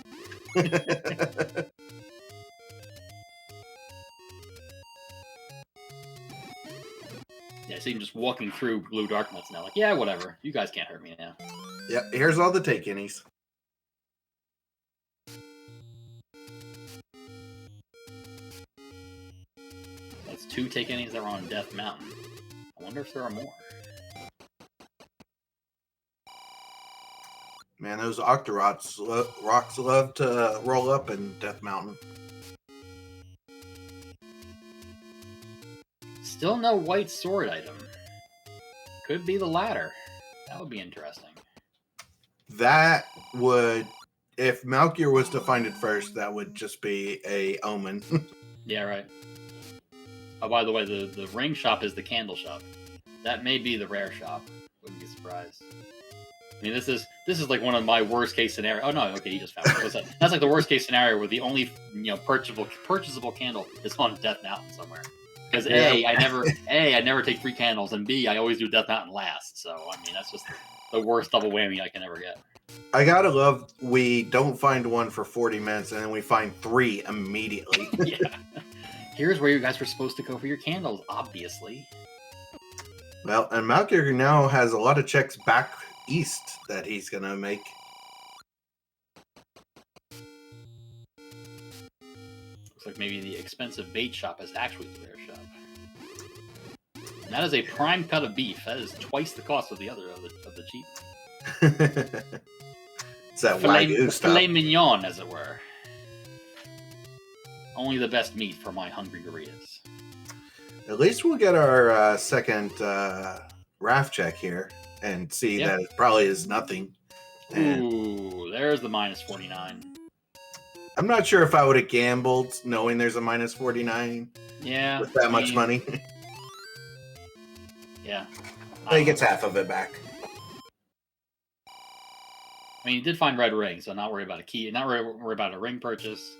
Yeah, I see him just walking through blue darkness now. Like, yeah, whatever. You guys can't hurt me now. Yep, here's all the take-innies. That's 2 take-innies that were on Death Mountain. I wonder if there are more. Man, those Octoroks rocks love to roll up in Death Mountain. Still no white sword item. Could be the ladder. That would be interesting. That would, if Malkier was to find it first, that would just be a omen. Yeah, right. Oh, by the way, the ring shop is the candle shop. That may be the rare shop. Wouldn't be surprised. I mean, this is like one of my worst case scenario. Oh no, okay, you just found it. That's like the worst case scenario where the only purchasable candle is on Death Mountain somewhere. Because I never take 3 candles, and B, I always do Death Mountain last. So I mean, that's just the worst double whammy I can ever get. I gotta love we don't find one for 40 minutes, and then we find 3 immediately. Yeah. Here's where you guys were supposed to go for your candles, obviously. Well, and Malkier now has a lot of checks back east that he's gonna make. Looks like maybe the expensive bait shop is actually the rare shop. And that is a prime cut of beef. That is twice the cost of the other of the cheap. It's that Wagyu stuff. Filet mignon, as it were. Only the best meat for my hungry Doritos. At least we'll get our second RAF check here and see that it probably is nothing. And ooh, there's the minus 49. I'm not sure if I would have gambled knowing there's a minus 49. Yeah. With that much money. Yeah. He gets half of it back. I mean, he did find red ring, so not worry about a key. Not worry about a ring purchase.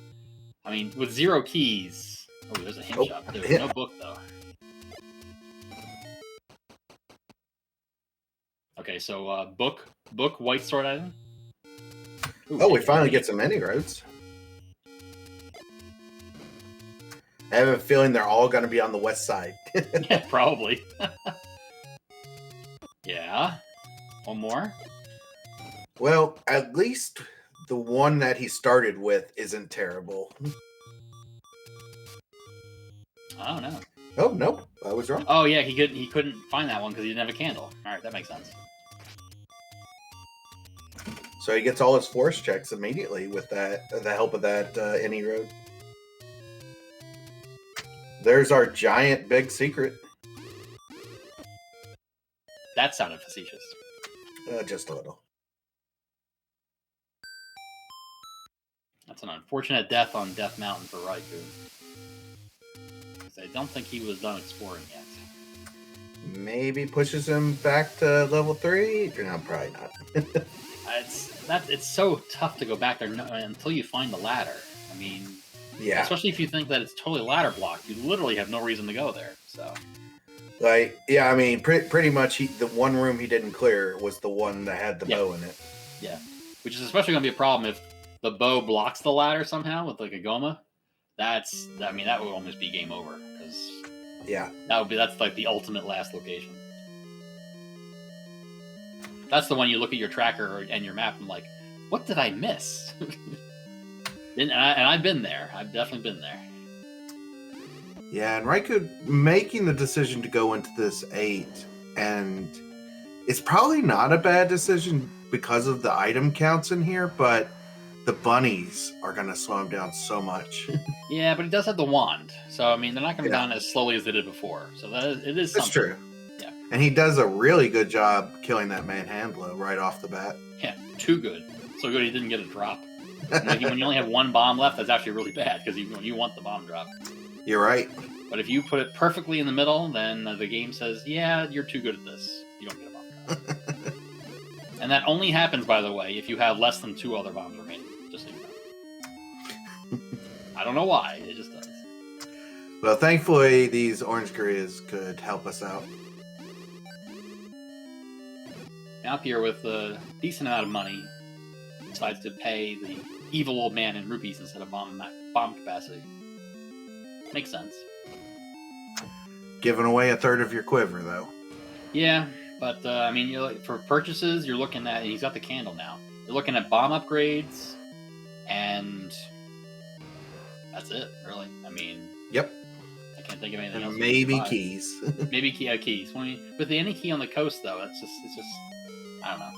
I mean, with 0 keys. Oh, there's a hint shop. There's no book, though. Okay, so book, white sword item. Ooh, we finally get some mini roads. I have a feeling they're all going to be on the west side. Yeah, probably. Yeah. One more? Well, at least the one that he started with isn't terrible. I don't know. Oh, nope. I was wrong. Oh, yeah, he couldn't find that one because he didn't have a candle. All right, that makes sense. So he gets all his force checks immediately with the help of that any road. There's our giant big secret. That sounded facetious. Just a little. That's an unfortunate death on Death Mountain for Raikou. I don't think he was done exploring yet. Maybe pushes him back to level 3? No, probably not. It's so tough to go back there until you find the ladder. I mean, yeah. Especially if you think that it's totally ladder blocked, you literally have no reason to go there. So, like, yeah, I mean, pretty much the one room he didn't clear was the one that had the bow in it. Yeah, which is especially going to be a problem if the bow blocks the ladder somehow with like a Goma. That would almost be game over because that's like the ultimate last location. That's the one you look at your tracker and your map and like, what did I miss? and I've been there. I've definitely been there. Yeah, and Raikou making the decision to go into this 8, and it's probably not a bad decision because of the item counts in here, but the bunnies are going to slow him down so much. Yeah, but he does have the wand, so I mean, they're not going to go down as slowly as they did before. So it is something. That's true. Yeah, and he does a really good job killing that manhandler right off the bat. Yeah, too good. So good he didn't get a drop. When you only have one bomb left, that's actually really bad because you want the bomb drop. You're right. But if you put it perfectly in the middle, then the game says, yeah, you're too good at this. You don't get a bomb drop. And that only happens, by the way, if you have less than 2 other bombs remaining. Just so you know. I don't know why. It just does. Well, thankfully, these orange gorillas could help us out. Malkier, with a decent amount of money, decides to pay the evil old man in rupees instead of bomb capacity. Makes sense. Giving away a third of your quiver, though. Yeah, but I mean, for purchases, you're looking at, and he's got the candle now. You're looking at bomb upgrades, and that's it, really. I mean, yep. I can't think of anything else. Maybe keys. Maybe keys. With the any key on the coast, though, it's just I don't know.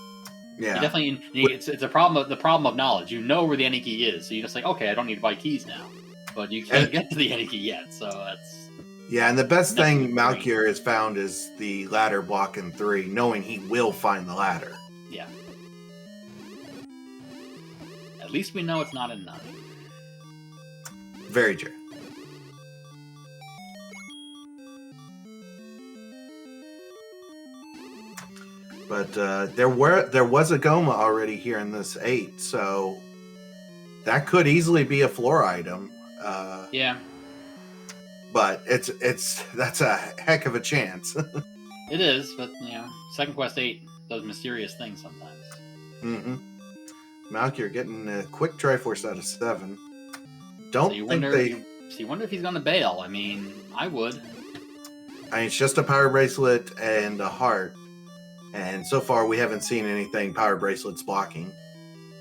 Yeah. You definitely, it's a problem. The problem of knowledge. You know where the any key is, so you just like, okay, I don't need to buy keys now, but you can't get to the any key yet. So that's. Yeah, and the best thing Malkier has found is the ladder block in 3, knowing he will find the ladder. Yeah. At least we know it's not in 9. Very true. But there was a Goma already here in this 8, so that could easily be a floor item. Yeah. But that's a heck of a chance. It is, but Second Quest 8 does mysterious things sometimes. Mm-hmm. Malkier getting a quick Triforce out of 7. So you wonder if he's gonna bail. I mean, I would. I mean, it's just a power bracelet and a heart, and so far we haven't seen anything power bracelets blocking.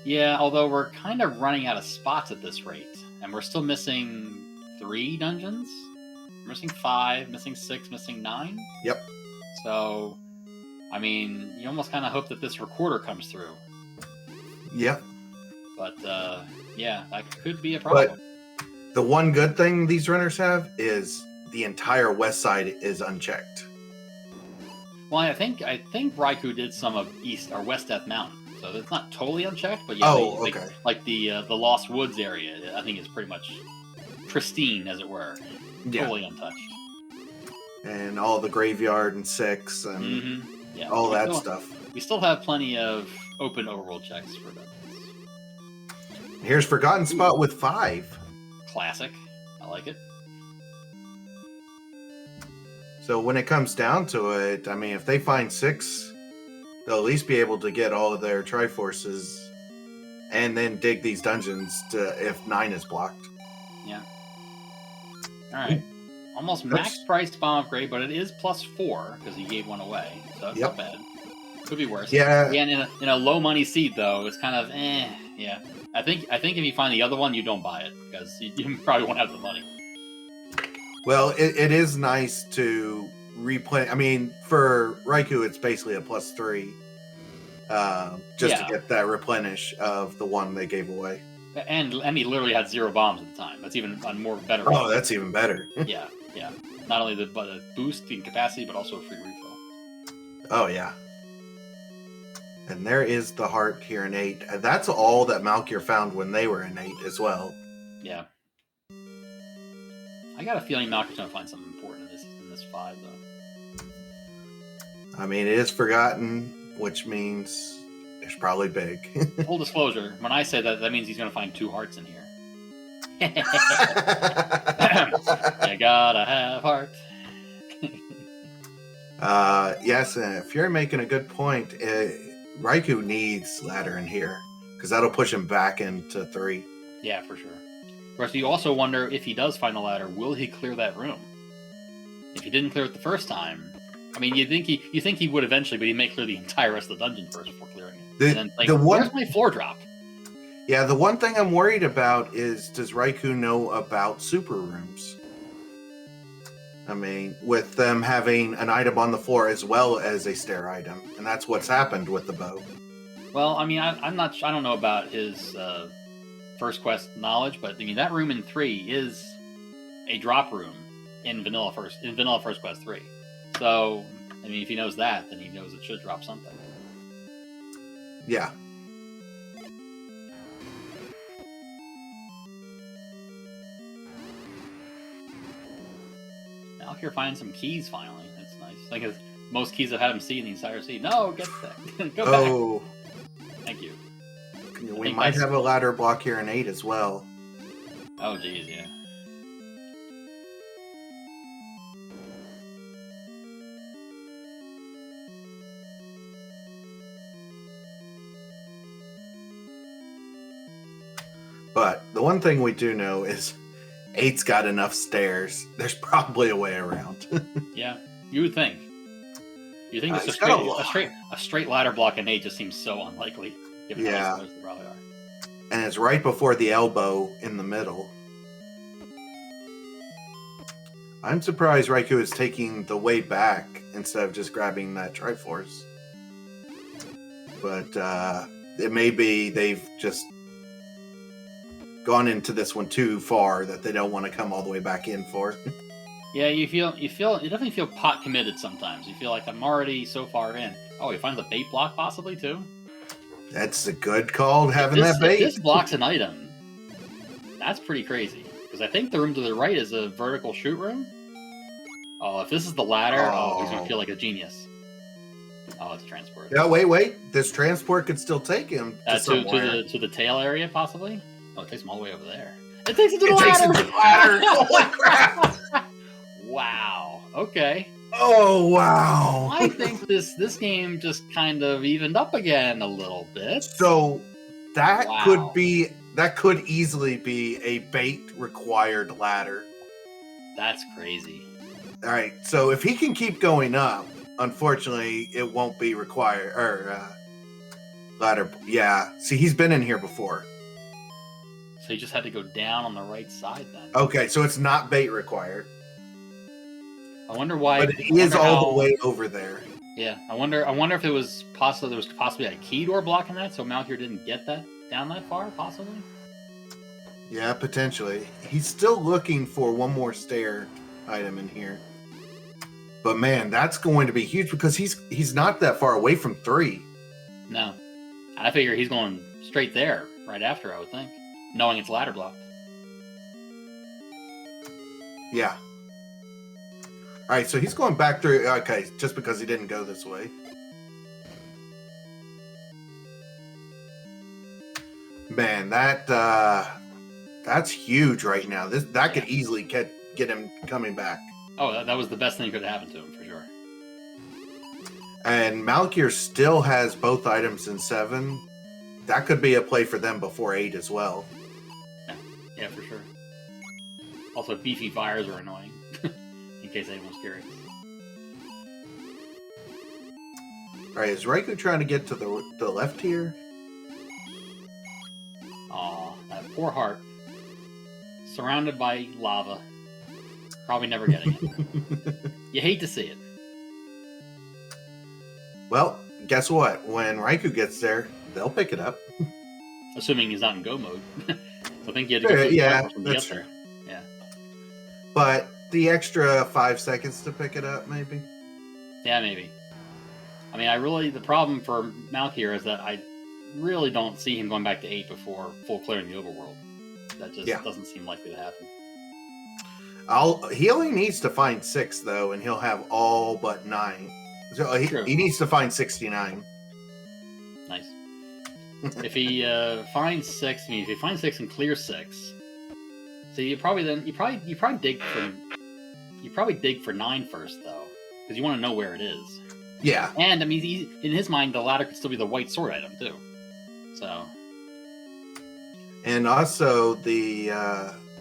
Yeah, although we're kind of running out of spots at this rate, and we're still missing 3 dungeons. We're missing 5, missing 6, missing 9. Yep. So, I mean, you almost kind of hope that this recorder comes through. Yep. But yeah, that could be a problem. But the one good thing these runners have is the entire west side is unchecked. Well, I think Raikou did some of East or West Death Mountain, so it's not totally unchecked. But yeah, okay. Like the Lost Woods area, I think is pretty much pristine, as it were, totally untouched. And all the graveyard and 6 and all that stuff. We still have plenty of open overworld checks for dungeons. Here's Forgotten Spot with 5. Classic. I like it. So when it comes down to it, I mean, if they find 6, they'll at least be able to get all of their Triforces and then dig these dungeons if 9 is blocked. Yeah. All right. Almost max price bomb upgrade, but it is +4 because he gave one away, so that's not bad. Could be worse. Yeah. Again, in a low money seed though, it's kind of Yeah. I think if you find the other one, you don't buy it because you probably won't have the money. Well, it is nice to replay. I mean, for Raikou, it's basically a +3, just to get that replenish of the one they gave away. And he literally had 0 bombs at the time. That's even a more better. Oh, that's even better. Yeah. Not only the boost in capacity, but also a free refill. Oh yeah. And there is the heart here in 8. That's all that Malkier found when they were in 8 as well. Yeah. I got a feeling Malkier's gonna find something important in this 5 though. I mean, it is forgotten, which means it's probably big. Full disclosure, when I say that means he's gonna find 2 hearts in here. You gotta have heart. Yes, and if you're making a good point, Raikou needs ladder in here because that'll push him back into 3. Yeah, for sure. Of course, you also wonder if he does find the ladder, will he clear that room? If he didn't clear it the first time, I mean, you think he would eventually, but he may clear the entire rest of the dungeon first before clearing it. And then, where's my floor drop? Yeah, the one thing I'm worried about is, does Raikou know about super rooms? I mean, with them having an item on the floor as well as a stair item, and that's what's happened with the bow. Well, I mean, I don't know about his first quest knowledge, but I mean that room in 3 is a drop room in vanilla first quest 3. So, I mean, if he knows that, then he knows it should drop something. Yeah. Malkier finds some keys finally. That's nice. Like most keys I've had him see in the entire scene. No, get that. Go back. Thank you. We might have a ladder block here in 8 as well. Oh, geez, yeah. But the one thing we do know is 8's got enough stairs. There's probably a way around. Yeah, you would think. You think it's a straight ladder block in 8 just seems so unlikely, given how close they probably are. And it's right before the elbow in the middle. I'm surprised Raikou is taking the way back instead of just grabbing that Triforce. But it may be they've just gone into this one too far that they don't want to come all the way back in for. Yeah, you definitely feel pot committed sometimes. You feel like I'm already so far in. Oh, he finds a bait block possibly too. That's a good call, having that bait. If this blocks an item, that's pretty crazy. Because I think the room to the right is a vertical shoot room. Oh, if this is the ladder, he's going to feel like a genius. Oh, it's transport. Yeah, wait. This transport could still take him to the tail area, possibly? Oh, it takes him all the way over there. It takes him to the ladder! Holy crap! Wow. Okay. Oh, wow. I think this game just kind of evened up again a little bit. So that could easily be a bait required ladder. That's crazy. All right. So if he can keep going up, unfortunately, it won't be required or ladder. Yeah. See, he's been in here before. So you just had to go down on the right side then. Okay, so it's not bait required. I wonder why. But it is all the way over there. Yeah, I wonder if it was possible. There was possibly a key door blocking that, so Malkier didn't get that down that far, possibly. Yeah, potentially. He's still looking for one more stair item in here. But man, that's going to be huge because he's not that far away from 3. No, I figure he's going straight there right after. I would think, knowing it's ladder blocked. Yeah. All right, so he's going back through. Okay, just because he didn't go this way. Man, that's huge right now. That could easily get him coming back. Oh, that was the best thing that could happen to him for sure. And Malkier still has both items in 7. That could be a play for them before 8 as well. Yeah, for sure. Also, beefy fires are annoying. In case anyone's curious. Alright, is Raikou trying to get to the left here? Aw, that poor heart. Surrounded by lava. Probably never getting it. You hate to see it. Well, guess what? When Raikou gets there, they'll pick it up. Assuming he's not in go mode. So I think you had to go through the get there. Yeah. But the extra 5 seconds to pick it up, maybe? Yeah, maybe. I mean, the problem for Malkier is that I really don't see him going back to 8 before full clearing the overworld. That just doesn't seem likely to happen. He only needs to find 6, though, and he'll have all but 9. So he needs to find 69. Nice. If he finds 6, if he finds 6 and clears 6, so you probably dig for 9 first, though, because you want to know where it is. Yeah. And I mean, in his mind, the ladder could still be the white sword item too. So. And also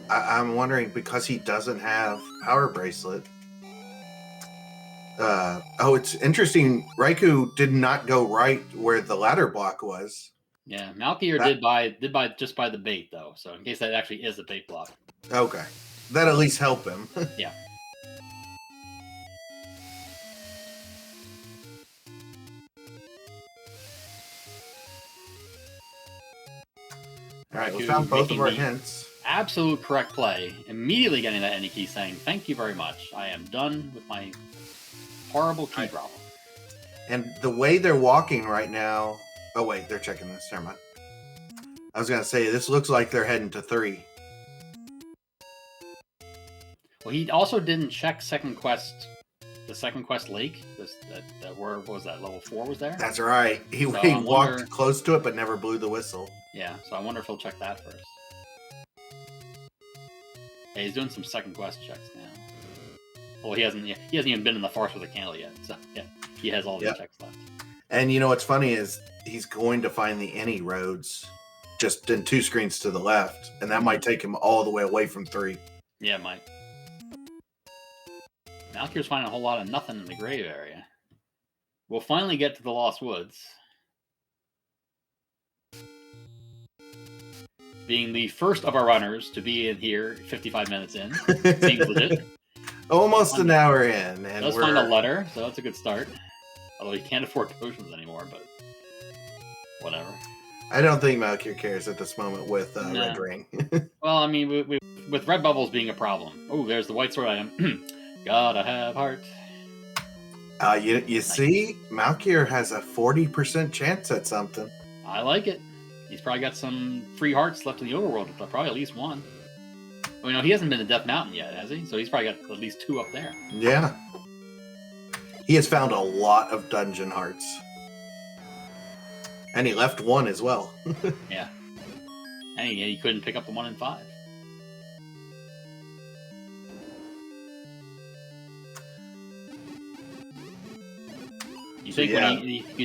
I'm wondering, because he doesn't have Power Bracelet. It's interesting. Raikou did not go right where the ladder block was. Yeah, Malkier did buy the bait though. So in case that actually is a bait block. Okay, that at least help him. Yeah. All right, we found both of our hints. Absolute correct play. Immediately getting that any key saying, "Thank you very much. I am done with my horrible key problem." And the way they're walking right now. Oh wait, they're checking this. Never mind. I was gonna say this looks like they're heading to 3. Well, he also didn't check second quest. The second quest lake, what was that? Level 4 was there. That's right. He So walked close to it, but never blew the whistle. Yeah, so I wonder if he'll check that first. Yeah, he's doing some second quest checks now. Well, he hasn't even been in the forest with a candle yet, so yeah, he has all these checks left. And you know what's funny is he's going to find the any roads just in 2 screens to the left, and that might take him all the way away from 3. Yeah, it might. Malkier's finding a whole lot of nothing in the grave area. We'll finally get to the Lost Woods. Being the first of our runners to be in here 55 minutes in. Seems legit. Almost an hour in. And let's find a letter, so that's a good start. Although he can't afford potions anymore, but whatever. I don't think Malkier cares at this moment with Red Ring. Well, I mean, with red bubbles being a problem. Oh, there's the white sword item. Gotta have heart. You see, Malkier has a 40% chance at something. I like it. He's probably got some free hearts left in the overworld. Probably at least one. Well, you know, he hasn't been to Death Mountain yet, has he? So he's probably got at least 2 up there. Yeah. He has found a lot of dungeon hearts. And he left 1 as well. Yeah. And he couldn't pick up the 1 in 5. You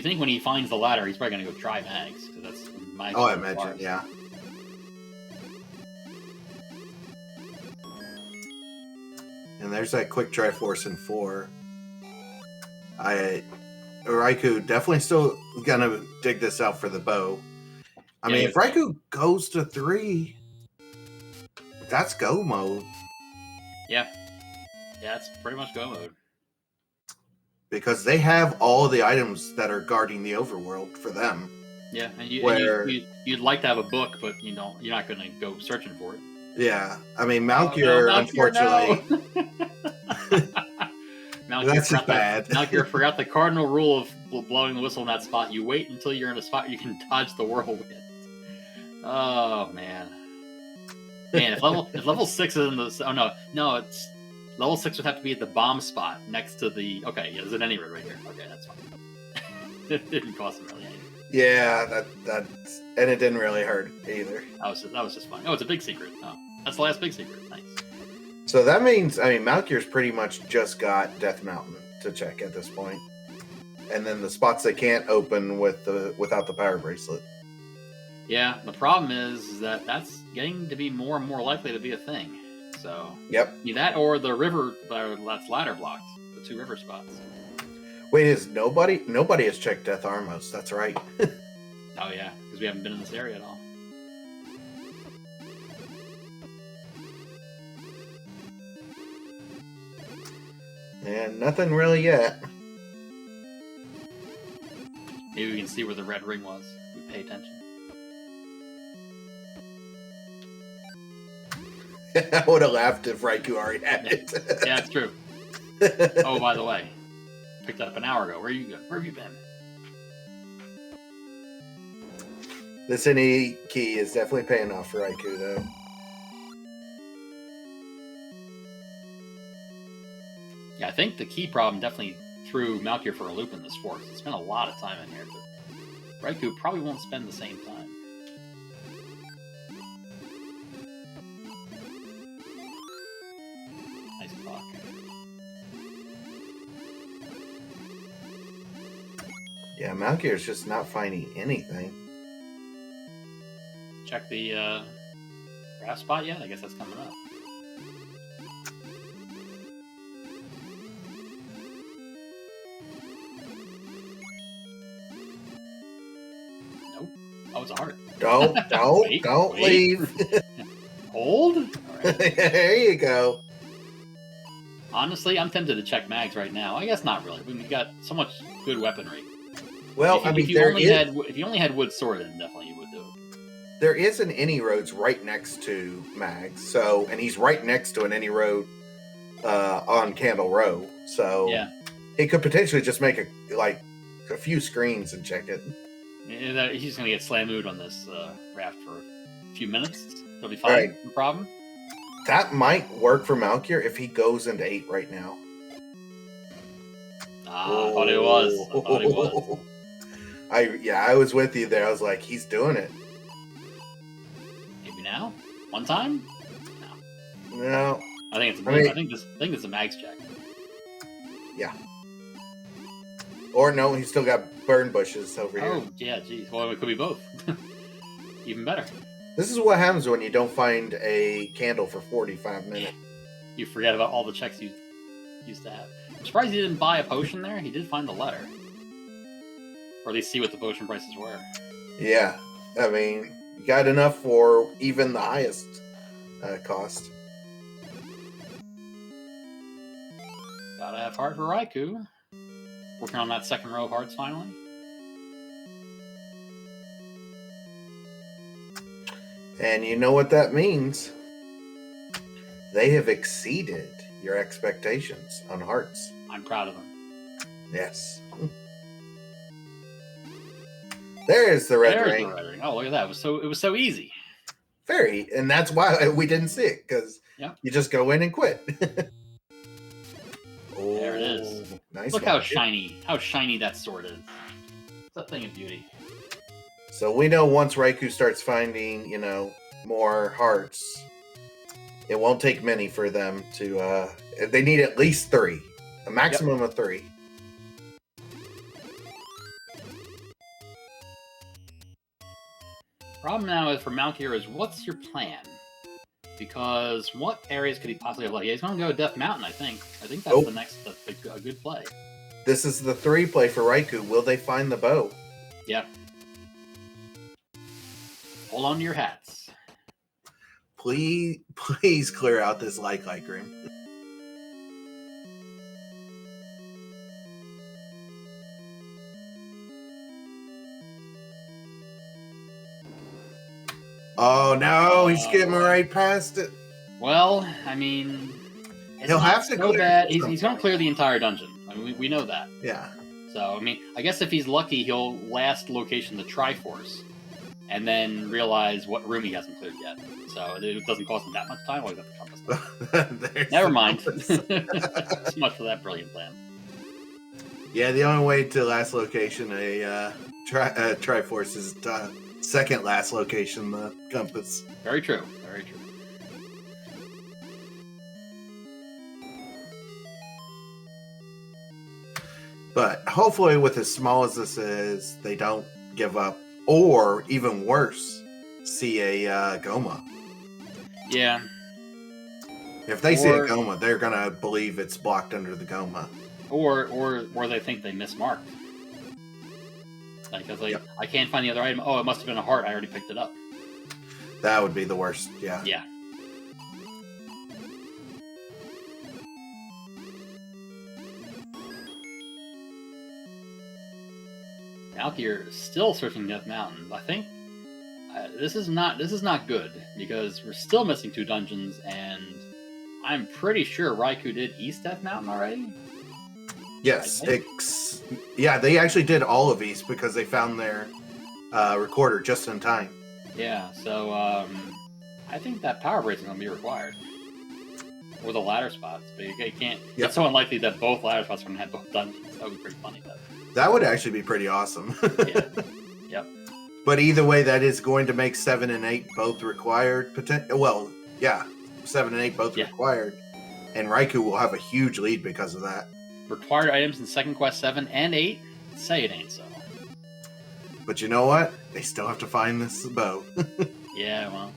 think when he finds the ladder, he's probably going to go try mags, because that's mags. Oh, I imagine, yeah. And there's that quick Triforce in 4. Raikou definitely still gonna dig this out for the bow. I mean, if Raikou goes to 3, that's go mode. Yeah. Yeah, it's pretty much go mode. Because they have all the items that are guarding the overworld for them. Yeah, and you'd like to have a book, but you're not going to go searching for it. Yeah, I mean, Malkier, unfortunately... No. That's just bad. Malkier forgot the cardinal rule of blowing the whistle in that spot. You wait until you're in a spot you can dodge the whirlwind. Oh, man. Man, if level 6 is in the... Oh, no, it's... Level 6 would have to be at the bomb spot next to the... Okay, yeah, there's an any road right here. Okay, that's fine. It didn't cost him really anything. Yeah, that's... And it didn't really hurt either. That was just fine. Oh, it's a big secret. Oh, that's the last big secret. Nice. So that means, I mean, Malkier's pretty much just got Death Mountain to check at this point. And then the spots they can't open without the power bracelet. Yeah, the problem is that that's getting to be more and more likely to be a thing. So, yep. Either that or the river that's ladder blocked, the 2 river spots. Wait, is nobody has checked Death Armos? That's right. Oh yeah, because we haven't been in this area at all. And nothing really yet. Maybe we can see where the red ring was. We pay attention. I would have laughed if Raikou already had it. Yeah, it's true. Oh, by the way, picked it up an hour ago. Where have you been? This NE key is definitely paying off for Raikou, though. Yeah, I think the key problem definitely threw Malkier for a loop in this forest. He spent a lot of time in here, but Raikou probably won't spend the same time. Nice clock. Yeah, Malkier's just not finding anything. Check the grass spot yet? I guess that's coming up. Nope. Oh, it's a heart. Don't leave. Hold? All right. There you go. Honestly, I'm tempted to check mags right now. I guess not really. I mean, we got so much good weaponry. Well, if you only had wood sword, then definitely you would do it. There is an any roads right next to Mags, so, and he's right next to an any road on Candle Row, so yeah, he could potentially just make a few screens and check it. Yeah, he's gonna get slammed on this raft for a few minutes. It'll be fine. Right. No problem. That might work for Malkier if he goes into 8 right now. I thought it was. I thought it was. I was with you there. I was like, he's doing it. Maybe now? One time? No. I think it's I think this is a max check. Yeah. Or no, he's still got burn bushes over here. Oh, yeah, geez. Well, it could be both. Even better. This is what happens when you don't find a candle for 45 minutes. You forget about all the checks you used to have. I'm surprised he didn't buy a potion there. He did find the letter. Or at least see what the potion prices were. Yeah. I mean, you got enough for even the highest cost. Gotta have heart for Raikou. Working on that second row of hearts finally. And you know what that means? They have exceeded your expectations on hearts. I'm proud of them. Yes. There's the red ring. The red ring. Oh, look at that! It was so easy. Very, and that's why we didn't see it, because you just go in and quit. Oh, there it is. Nice. Look how shiny that sword is. It's a thing of beauty. So we know once Raikou starts finding, more hearts, it won't take many for them to. They need at least 3, a maximum of 3. Problem now is for Malkier is what's your plan? Because what areas could he possibly have left? Yeah, he's going to go Death Mountain, I think. I think that's the next a good play. This is the 3 play for Raikou. Will they find the bow? Yep. Hold on to your hats. Please clear out this like room. Oh no, he's skipping right past it. Well, I mean, he'll have to go bad. He's going to clear the entire dungeon. I mean, we know that. Yeah. So, I mean, I guess if he's lucky, he'll last location the Triforce, and then realize what room he hasn't cleared yet. So it doesn't cost him that much time. Well, he's got the compass. Never mind. So much for that brilliant plan. Yeah, the only way to last location a Triforce is second last location, the compass. Very true. Very true. But hopefully, with as small as this is, they don't give up, or even worse, see a Goma. Yeah. If they see a Goma, they're gonna believe it's blocked under the Goma. Or they think they mismarked. Like, I can't find the other item. Oh, it must have been a heart. I already picked it up. That would be the worst. Yeah. Yeah. Malkier still searching Death Mountain. I think this is not good because we're still missing 2 dungeons, and I'm pretty sure Raikou did East Death Mountain already. Yes, they actually did all of East because they found their recorder just in time. Yeah, so I think that power brace is going to be required. Or the ladder spots, but you can't. Yep. It's so unlikely that both ladder spots are going to have both dungeons. That would be pretty funny, though. That would actually be pretty awesome. Yeah. Yep. But either way, that is going to make 7 and 8 both required. 7 and 8 both required, and Raikou will have a huge lead because of that. Required items in Second Quest 7 and 8. Say it ain't so. But you know what? They still have to find this bow. Yeah, well,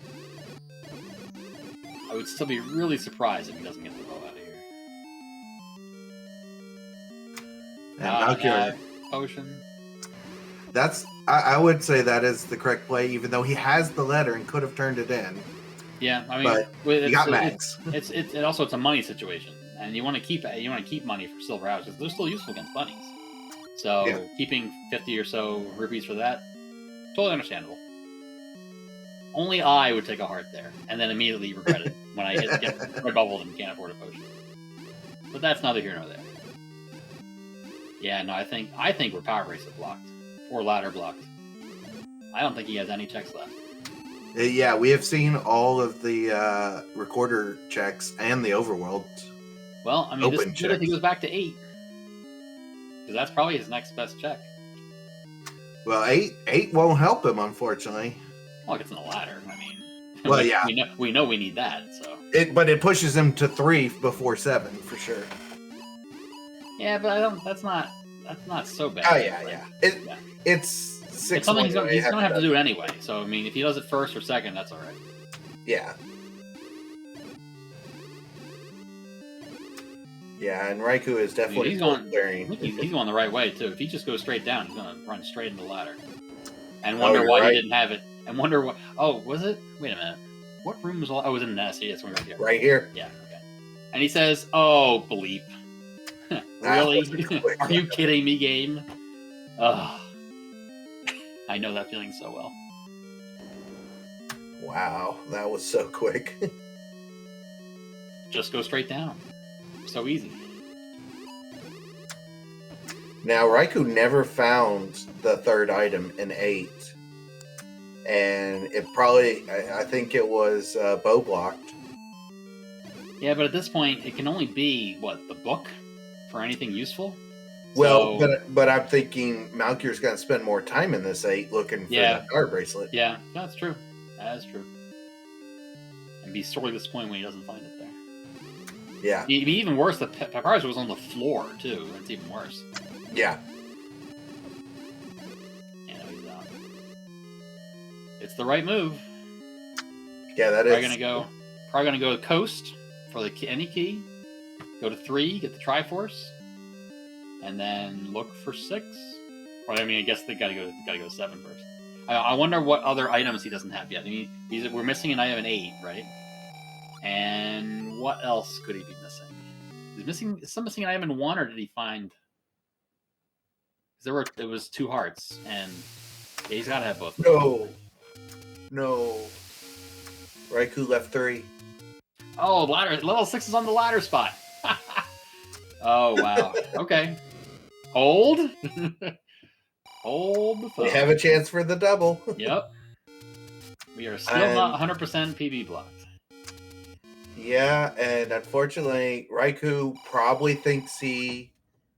I would still be really surprised if he doesn't get the bow out of here. And Malkier, potion. I would say that is the correct play, even though he has the letter and could have turned it in. Yeah, I mean, but he got max. It's a money situation, and you want to keep money for silver houses. They're still useful against bunnies. So keeping 50 or so rupees for that, totally understandable. Only I would take a heart there, and then immediately regret it when I get red bubbled and can't afford a potion. But that's neither here nor there. Yeah, no, I think we're power bracelet blocked or ladder blocked. I don't think he has any checks left. Yeah, we have seen all of the recorder checks and the overworld. Well, I mean, this Open is good if he checks. goes back to 8. Because that's probably his next best check. Well, eight won't help him, unfortunately. Well, it gets in the ladder. I mean, Well, yeah. we know we need that. So But it pushes him to 3 before 7 for sure. yeah, but I don't. That's not so bad. Oh yeah, Like, yeah. It's 6. It's something he's gonna have to do anyway. So I mean, if he does it first or second, that's all right. Yeah. Yeah, and Raikou is definitely he's going the right way too. If he just goes straight down, he's gonna run straight into the ladder. And wonder why he didn't have it. And wonder what. Oh, was it? Wait a minute. What room was? Oh, it was in the nest. Yeah, it's right here. Right here. Yeah. Okay. And he says, "Oh, bleep. Really? Are you kidding me, game? Ugh. I know that feeling so well." Wow, that was so quick. Just go straight down. So easy. Now, Raikou never found the 3rd item in 8. And it probably, I think it was bow blocked. Yeah, but at this point, it can only be, what, the book for anything useful? Well, but I'm thinking Malkier's going to spend more time in this 8 looking for that power bracelet. Yeah, that's true. That is true. And be sorely disappointed when he doesn't find it there. Yeah. It'd be even worse, the papyrus was on the floor, too. That's even worse. Yeah. Yeah, no, he's out. It's the right move. Yeah, that Probably is. Probably gonna go to coast for the any key. Go to 3, get the Triforce, and then look for 6. Well, I mean, I guess they gotta go 7 first. I wonder what other items he doesn't have yet. I mean, we're missing an item in 8, right? And what else could he be missing? Is still missing an item in 1, or did he find? Because it was 2 hearts, and yeah, he's got to have both. No. Raikou left 3. Oh, ladder! Level 6 is on the ladder spot. Oh wow. Okay. Hold. Hold the phone. We have a chance for the double. Yep. We are still not 100% PB blocked. Yeah, and unfortunately, Raikou probably thinks he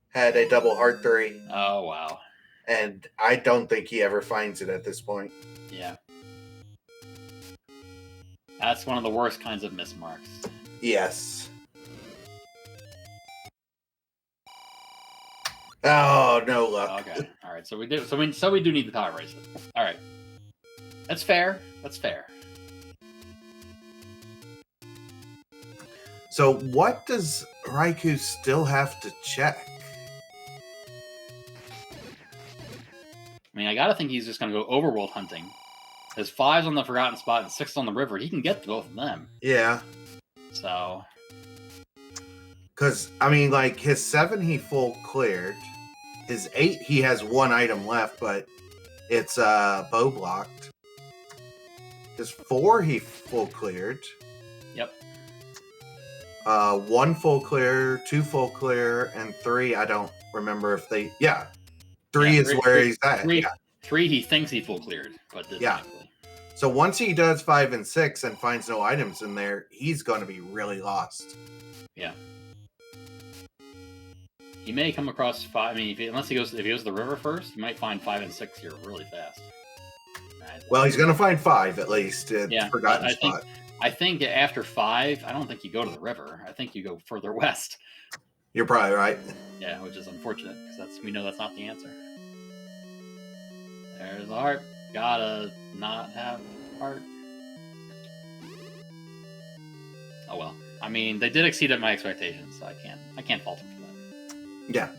had a double heart 3. Oh wow. And I don't think he ever finds it at this point. Yeah. That's one of the worst kinds of miss marks. Yes. Oh, no luck. Okay. All right. So we do. So we do need the power bracelet. All right. That's fair. That's fair. So what does Raikou still have to check? I mean, I gotta think he's just gonna go overworld hunting. There's 5's on the Forgotten Spot and 6 on the river. He can get to both of them. Yeah. So. Because, I mean, like, his 7 he full cleared. His 8 he has 1 item left, but it's bow blocked. His 4 he full cleared. Yep. 1 full clear, 2 full clear, and 3 I don't remember if they. Yeah. 3 is where he's at. 3 he thinks he full cleared, but didn't actually. So once he does 5 and 6 and finds no items in there, he's going to be really lost. Yeah. He may come across 5. I mean, if he goes to the river first, he might find 5 and 6 here really fast. Well, he's going to find 5 at least. Forgotten Spot. I think after 5, I don't think you go to the river. I think you go further west. You're probably right. Yeah, which is unfortunate because we know that's not the answer. There's the heart. Gotta not have heart. Oh well. I mean, they did exceed my expectations, so I can't fault him for that. Yeah.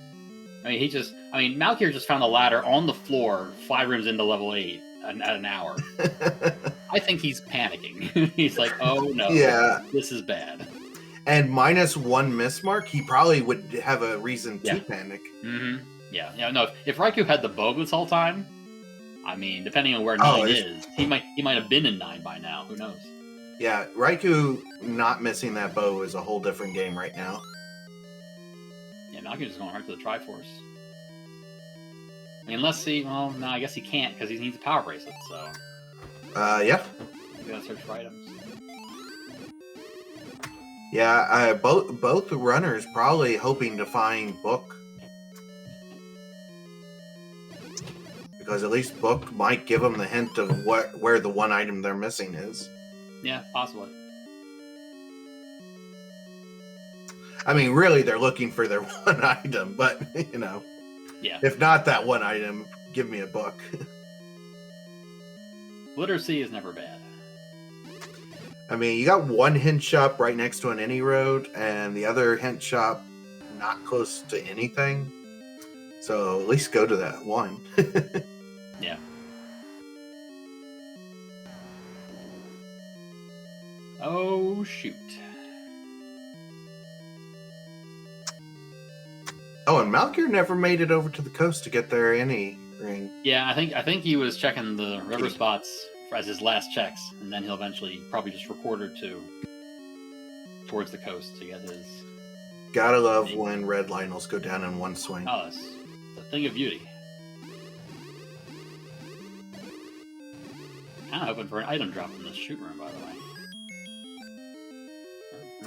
I mean, Malkier just found a ladder on the floor 5 rooms into level 8 at an hour. I think he's panicking. He's like, oh no, this is bad. And -1 miss mark, he probably would have a reason to panic. Mm-hmm. Yeah. No, if Raikou had the bow this whole time, I mean, depending on where 9 is, he might have been in 9 by now. Who knows? Yeah, Raikou not missing that bow is a whole different game right now. Yeah, Malkier's just going right to the Triforce. I mean, I guess he can't because he needs a power bracelet. So. Yeah. We gotta search for items. Yeah, both runners probably hoping to find Book. Because at least Book might give them the hint of where the one item they're missing is. Yeah, possibly. I mean, really, they're looking for their one item, but, you know. Yeah. If not that one item, give me a book. Literacy is never bad. I mean, you got one hint shop right next to an any road, and the other hint shop not close to anything. So at least go to that one. Yeah. Oh, shoot. Oh, and Malkier never made it over to the coast to get their any ring. Yeah, I think he was checking the river spots as his last checks, and then he'll eventually probably just record or two towards the coast to get his... Gotta love when red Lionels go down in one swing. Oh, it's a thing of beauty. Kind of hoping for an item drop in this shoot room, by the way.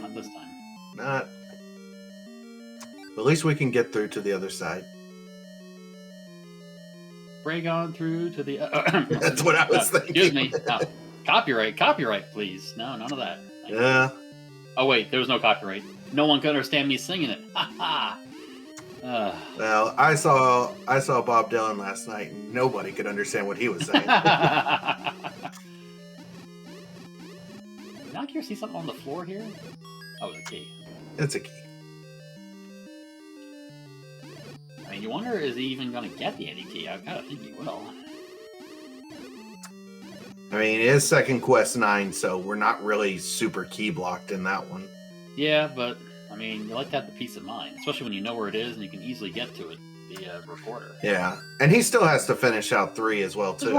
Not this time. Not. But at least we can get through to the other side. Break on through to the... That's what I was thinking. Excuse me. No. Copyright, please. No, none of that. Yeah. Oh, wait, there was no copyright. No one could understand me singing it. Ha ha! Well, I saw Bob Dylan last night, and nobody could understand what he was saying. Malkier see something on the floor here? Oh, it's a key. It's a key. I mean, you wonder, is he even going to get the Eddie key? I gotta think he will. I mean, it is second quest 9, so we're not really super key blocked in that one. Yeah, but, I mean, you like to have the peace of mind, especially when you know where it is and you can easily get to it via recorder. Yeah, and he still has to finish out 3 as well, too.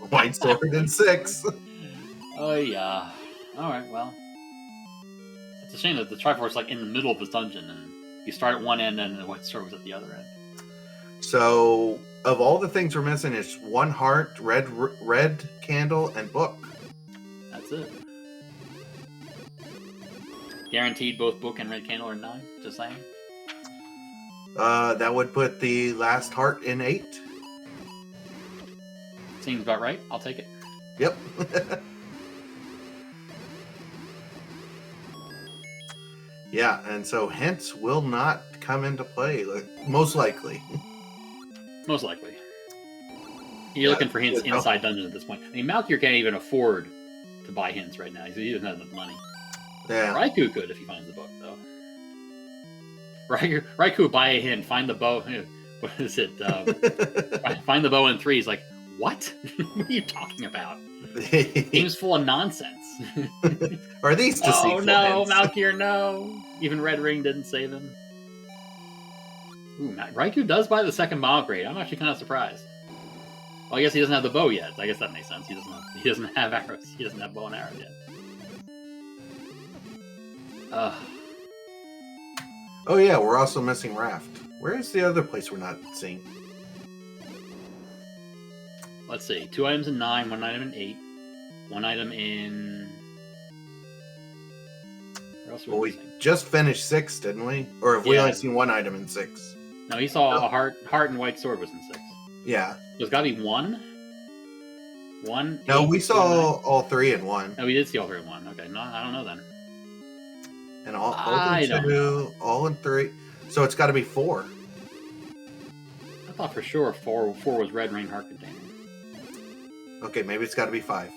White Sword and 6. Oh, yeah. Alright, well. It's a shame that the Triforce is like in the middle of this dungeon, and you start at one end and the White Sword was at the other end. So, of all the things we're missing, it's one heart, red candle, and book. That's it. Guaranteed both book and red candle are 9, just saying. That would put the last heart in 8. Seems about right. I'll take it. Yep. Yeah, and so hints will not come into play, most likely. Most likely. You're looking for hints inside dungeons at this point. I mean, Malkier can't even afford to buy hints right now. He doesn't have enough money. Yeah. Raikou could if he finds the book, though. Raikou would buy a hint, find the bow. What is it? Find the bow in 3. He's like, what? What are you talking about? Game's full of nonsense. Are these deceitful Oh no, hints? Malkier, no! Even Red Ring didn't save him. Ooh, Raikou does buy the second bomb upgrade. I'm actually kind of surprised. Well, I guess he doesn't have the bow yet. I guess that makes sense. He doesn't have arrows. He doesn't have bow and arrows yet. Oh yeah, we're also missing Raft. Where is the other place we're not seeing? Let's see. 2 items in 9, 1 item in 8, 1 item in... Where else Well, we just finished 6, didn't we? Or have we only seen 1 item in 6? No, he saw a heart and white sword was in 6. Yeah. There's got to be 1. 1. No, 8, we 2, saw 9. all 3 in 1. No, we did see all 3 in 1. Okay, no, I don't know then. And all in 2, all in 3. So it's got to be 4. I thought for sure 4 was Red Ring Heart Container. Okay, maybe it's got to be 5.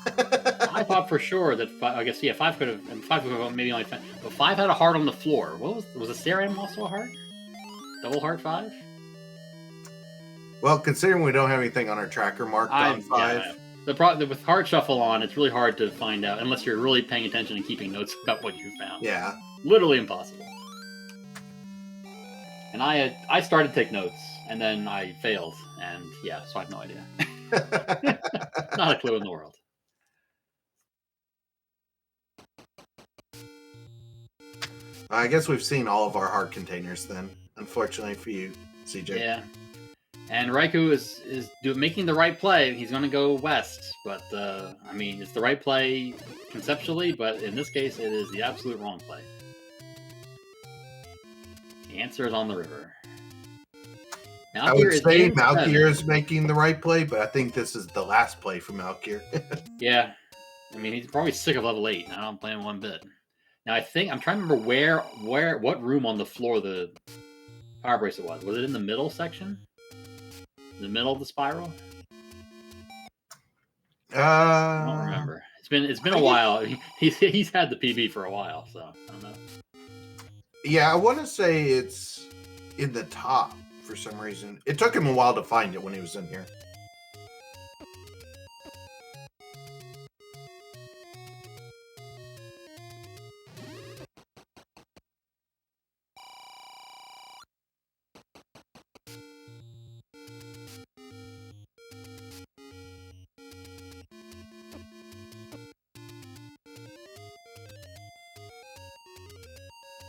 I thought for sure that 5, I guess 5 could have, and 5 could have maybe only, but 5 had a heart on the floor. What was the stair item also a heart? Double heart 5? Well, considering we don't have anything on our tracker marked on 5. Yeah. The problem with Heart Shuffle on, it's really hard to find out unless you're really paying attention and keeping notes about what you found. Yeah. Literally impossible. And I started to take notes, and then I failed, and yeah, so I have no idea. Not a clue in the world. I guess we've seen all of our heart containers then, unfortunately for you, CJ. Yeah. And Raikou is making the right play. He's going to go west, but I mean, it's the right play conceptually, but in this case, it is the absolute wrong play. The answer is on the river. I would say Malkier is making the right play, but I think this is the last play for Malkier. Yeah. I mean, he's probably sick of level 8. I don't blame him one bit. Now, I think I'm trying to remember what room on the floor the power bracelet was. Was it in the middle section? In the middle of the spiral? I don't remember. It's been a while. He's had the PB for a while, so I don't know. Yeah, I want to say it's in the top for some reason. It took him a while to find it when he was in here.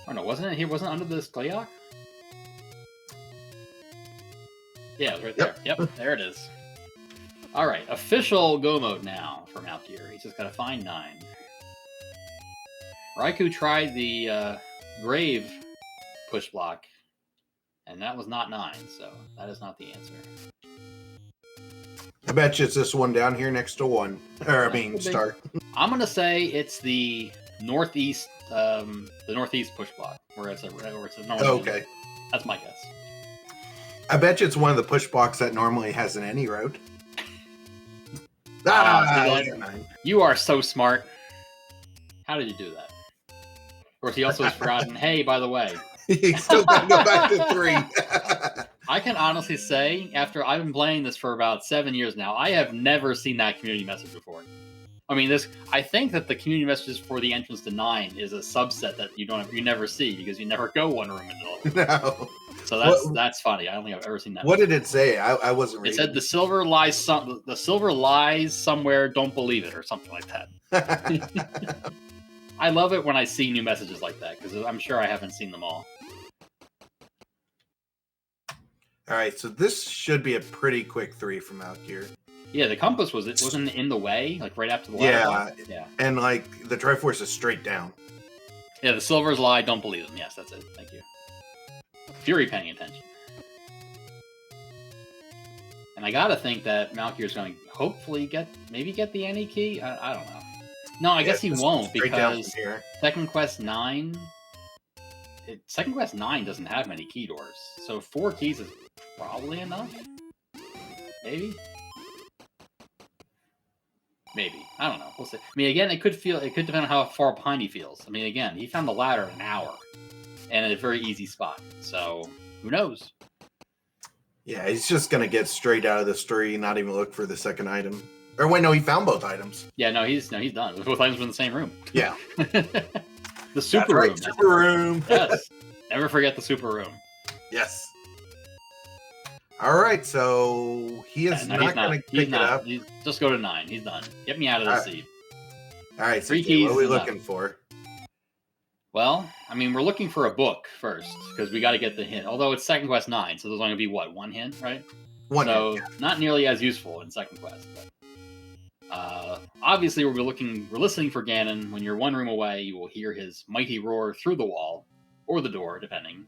Oh no, wasn't it? He wasn't under this Gleok? Yeah, it was right there. Yep, there it is. All right, official go mode now for Malkier. He's just got to find 9. Raikou tried the grave push block, and that was not 9, so that is not the answer. I bet you it's this one down here next to 1. Or, I mean, start. I'm going to say it's the northeast push block, where it's a normal. Okay. That's my guess. I bet you it's one of the push blocks that normally has an any road. You are so smart. How did you do that? Of course, he also has forgotten, hey, by the way. He's still got to go back to 3. I can honestly say, after I've been playing this for about 7 years now, I have never seen that community message before. I mean, I think that the community messages for the entrance to 9 is a subset that you never see because you never go one room into the level. No. So that's funny. I don't think I've ever seen that. What did it say? I wasn't reading. It said the silver lies somewhere. Don't believe it, or something like that. I love it when I see new messages like that because I'm sure I haven't seen them all. All right, so this should be a pretty quick 3 from Malkier. Yeah, the compass wasn't in the way, like right after the ladder. Yeah, and like the Triforce is straight down. Yeah, the silvers lie. Don't believe them. Yes, that's it. Thank you. Fury paying attention. And I gotta think that Malkier's going to hopefully get the any key. I don't know. No, I guess he won't because Second Quest 9. Second Quest 9 doesn't have many key doors, so 4 keys is probably enough. Maybe. I don't know. We'll see. I mean, again, it could depend on how far behind he feels. I mean, again, he found the ladder in an hour and in a very easy spot. So who knows? Yeah, he's just gonna get straight out of this 3, not even look for the second item. Or wait, no, he found both items. Yeah, no, he's done. Both items were in the same room. Yeah. The super room. Super room. Yes. Never forget the super room. Yes. All right, so he is not going to pick it up. Just go to 9. He's done. Get me out of the seat. All right, 3 keys. What are we looking for? Well, I mean, we're looking for a book first because we got to get the hint. Although it's Second Quest 9, so there's only going to be what, 1 hint, right? One hint. Yeah. Not nearly as useful in Second Quest. But obviously, we're listening for Ganon. When you're 1 room away, you will hear his mighty roar through the wall or the door, depending.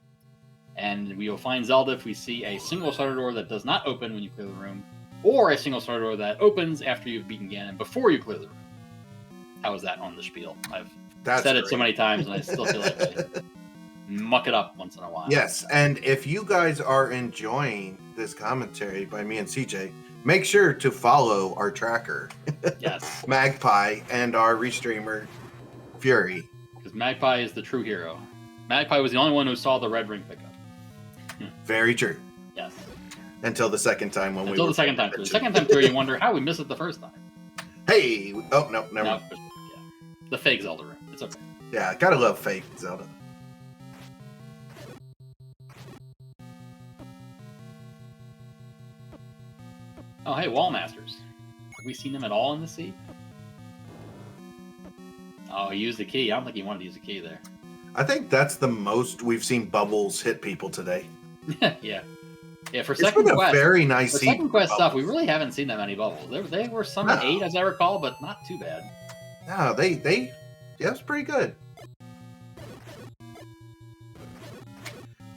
And we will find Zelda if we see a single starter door that does not open when you clear the room, or a single starter door that opens after you've beaten Ganon before you clear the room. How is that on the spiel? I've said it so many times, and I still feel like I muck it up once in a while. Yes, and if you guys are enjoying this commentary by me and CJ, make sure to follow our tracker, yes, Magpie, and our restreamer, Fury. Because Magpie is the true hero. Magpie was the only one who saw the red ring pickup. Very true. Yes. Until the second time when the second time through. The second time through, you wonder how we missed it the first time. Hey! Oh, no, never mind. Yeah. The fake Zelda room. It's okay. Yeah, gotta love fake Zelda. Oh, hey, Wall Masters. Have we seen them at all in the sea? Oh, he used the key. I don't think he wanted to use the key there. I think that's the most we've seen bubbles hit people today. Yeah. Yeah, for It's second been a quest, very nice for season. second quest stuff, we really haven't seen that many bubbles. They were some No. 8, as I recall, but not too bad. No, yeah, it's pretty good.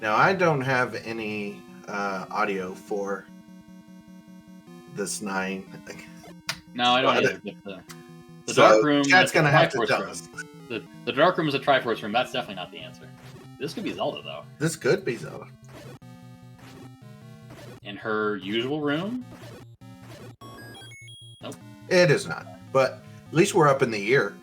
Now, I don't have any audio for this 9. No, I don't So either. But the dark room. Chat's that's gonna the have to Triforce tell room. us. The dark room is a Triforce room. That's definitely not the answer. This could be Zelda though. This could be Zelda. In her usual room. Nope. It is not, but at least we're up in the year.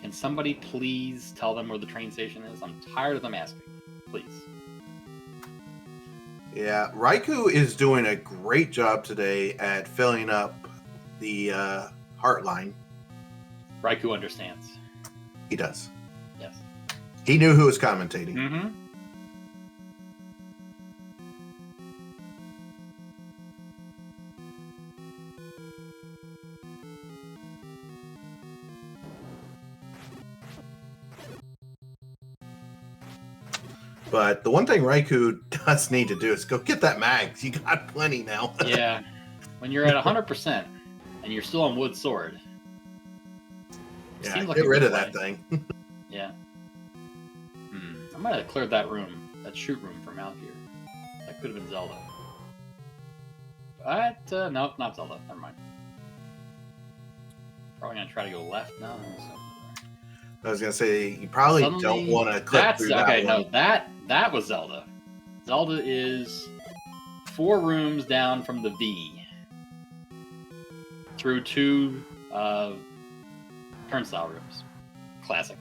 Can somebody please tell them where the train station is? I'm tired of them asking. Please. Yeah, Raikou is doing a great job today at filling up the heart line. Raikou understands. He does. Yes. He knew who was commentating. Mm-hmm. But the one thing Raikou does need to do is go get that mags. You got plenty now. Yeah. When you're at 100% and you're still on wood sword. Yeah, seems like get a rid good of that play. thing. Yeah. I might have cleared that room, that shoot room for Malkier. That could have been Zelda. But, nope, not Zelda. Never mind. Probably gonna try to go left now. I was gonna say you probably don't want to click through that one. No, that was Zelda. Zelda is 4 rooms down from the V through 2 turnstile rooms. Classic.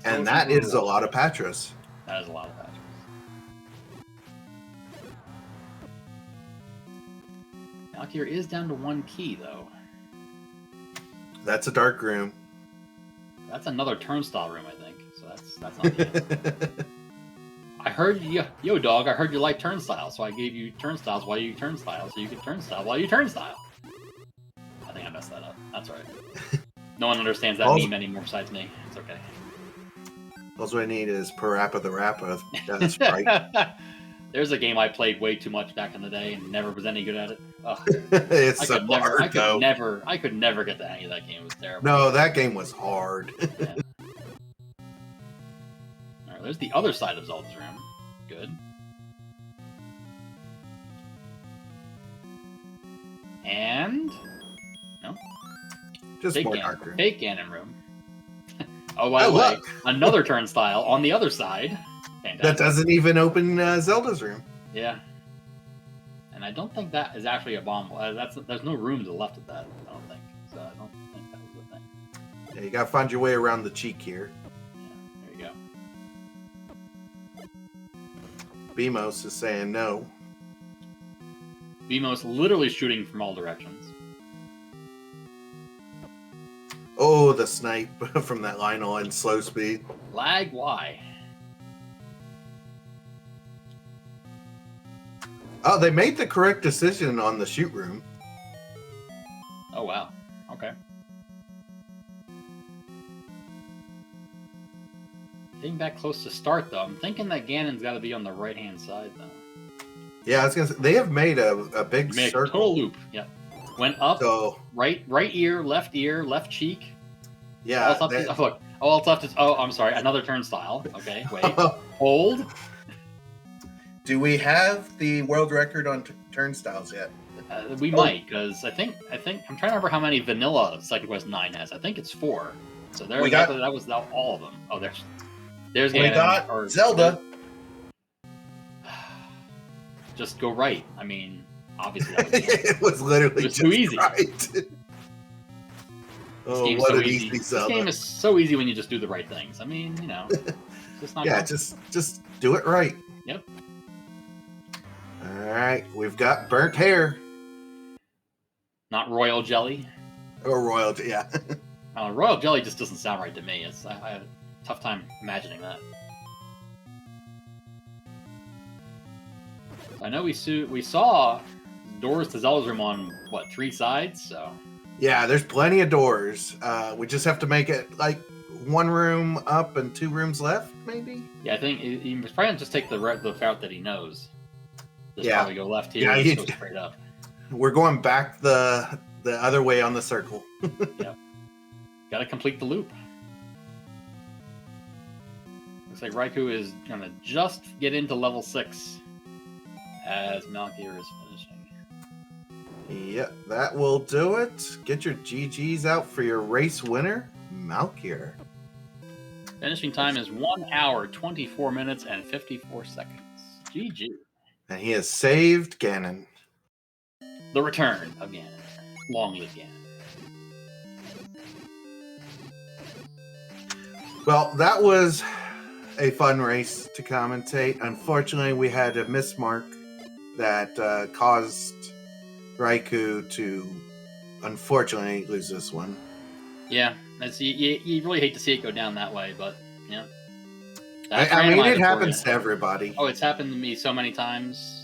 And that is a lot of Patras. That is a lot of Patras. Malkier is down to 1 key though. That's a dark room. That's another turnstile room, I think. So that's not the answer. I heard you, yo dog. I heard you like turnstiles, so I gave you turnstiles while you turnstile, so you can turnstile while you turnstile. I think I messed that up. That's right. No one understands that meme anymore besides me. It's okay. All I need is Parappa the Rappa. That's right. There's a game I played way too much back in the day and never was any good at it. It's so hard, I could never get the hang of that game. It was terrible. No, that game was hard. Yeah. All right, there's the other side of Zelda's room. Good. And no, Just more dark room. Fake Ganon room. Oh, by the way, another turnstile on the other side. Fantastic. That doesn't even open Zelda's room. Yeah. And I don't think that is actually a bomb. There's no room to the left of that, I don't think. So I don't think that was the thing. Yeah, you gotta find your way around the cheek here. Yeah, there you go. Beamos is saying no. Beamos literally shooting from all directions. Oh, the snipe from that Lionel in slow speed. Lag, why? Oh, they made the correct decision on the shoot room. Oh, wow. Okay. Getting back close to start, though. I'm thinking that Ganon's got to be on the right-hand side, though. Yeah, I was gonna say, they have made a big circle. A total loop, yeah. Went up, so, right ear, left cheek. Yeah. All it's left is, I'm sorry, another turnstile. Okay, wait. Hold. Do we have the world record on turnstiles yet? We might, because I think I'm trying to remember how many vanilla Second Quest 9 has. I think it's 4. So there, that was all of them. Oh, there's we got Zelda. Just go right. I mean, obviously that was it was literally just too easy. Right. Oh, what an easy Zelda. This game is so easy when you just do the right things. I mean, you know, it's just not. Yeah, just do it right. Yep. All right, we've got burnt hair. Not royal jelly. Or royalty, yeah. Royal jelly just doesn't sound right to me. I have a tough time imagining that. I know we saw doors to Zelda's room on, 3 sides, so... Yeah, there's plenty of doors. We just have to make it, like, one room up and 2 rooms left, maybe? Yeah, I think he must probably just take the route that he knows. Just Yeah. probably go left here and just go straight up. We're going back the other way on the circle. Yep. Got to complete the loop. Looks like Raikou is going to just get into level 6 as Malkier is finishing. Yep, that will do it. Get your GGs out for your race winner, Malkier. Finishing time is 1 hour, 24 minutes, and 54 seconds. GG. And he has saved Ganon. The return of Ganon. Long live Ganon. Well, that was a fun race to commentate. Unfortunately, we had a mismark that caused Raikou to, unfortunately, lose this one. Yeah, you really hate to see it go down that way, but yeah. I mean, it happens to everybody. Oh, it's happened to me so many times.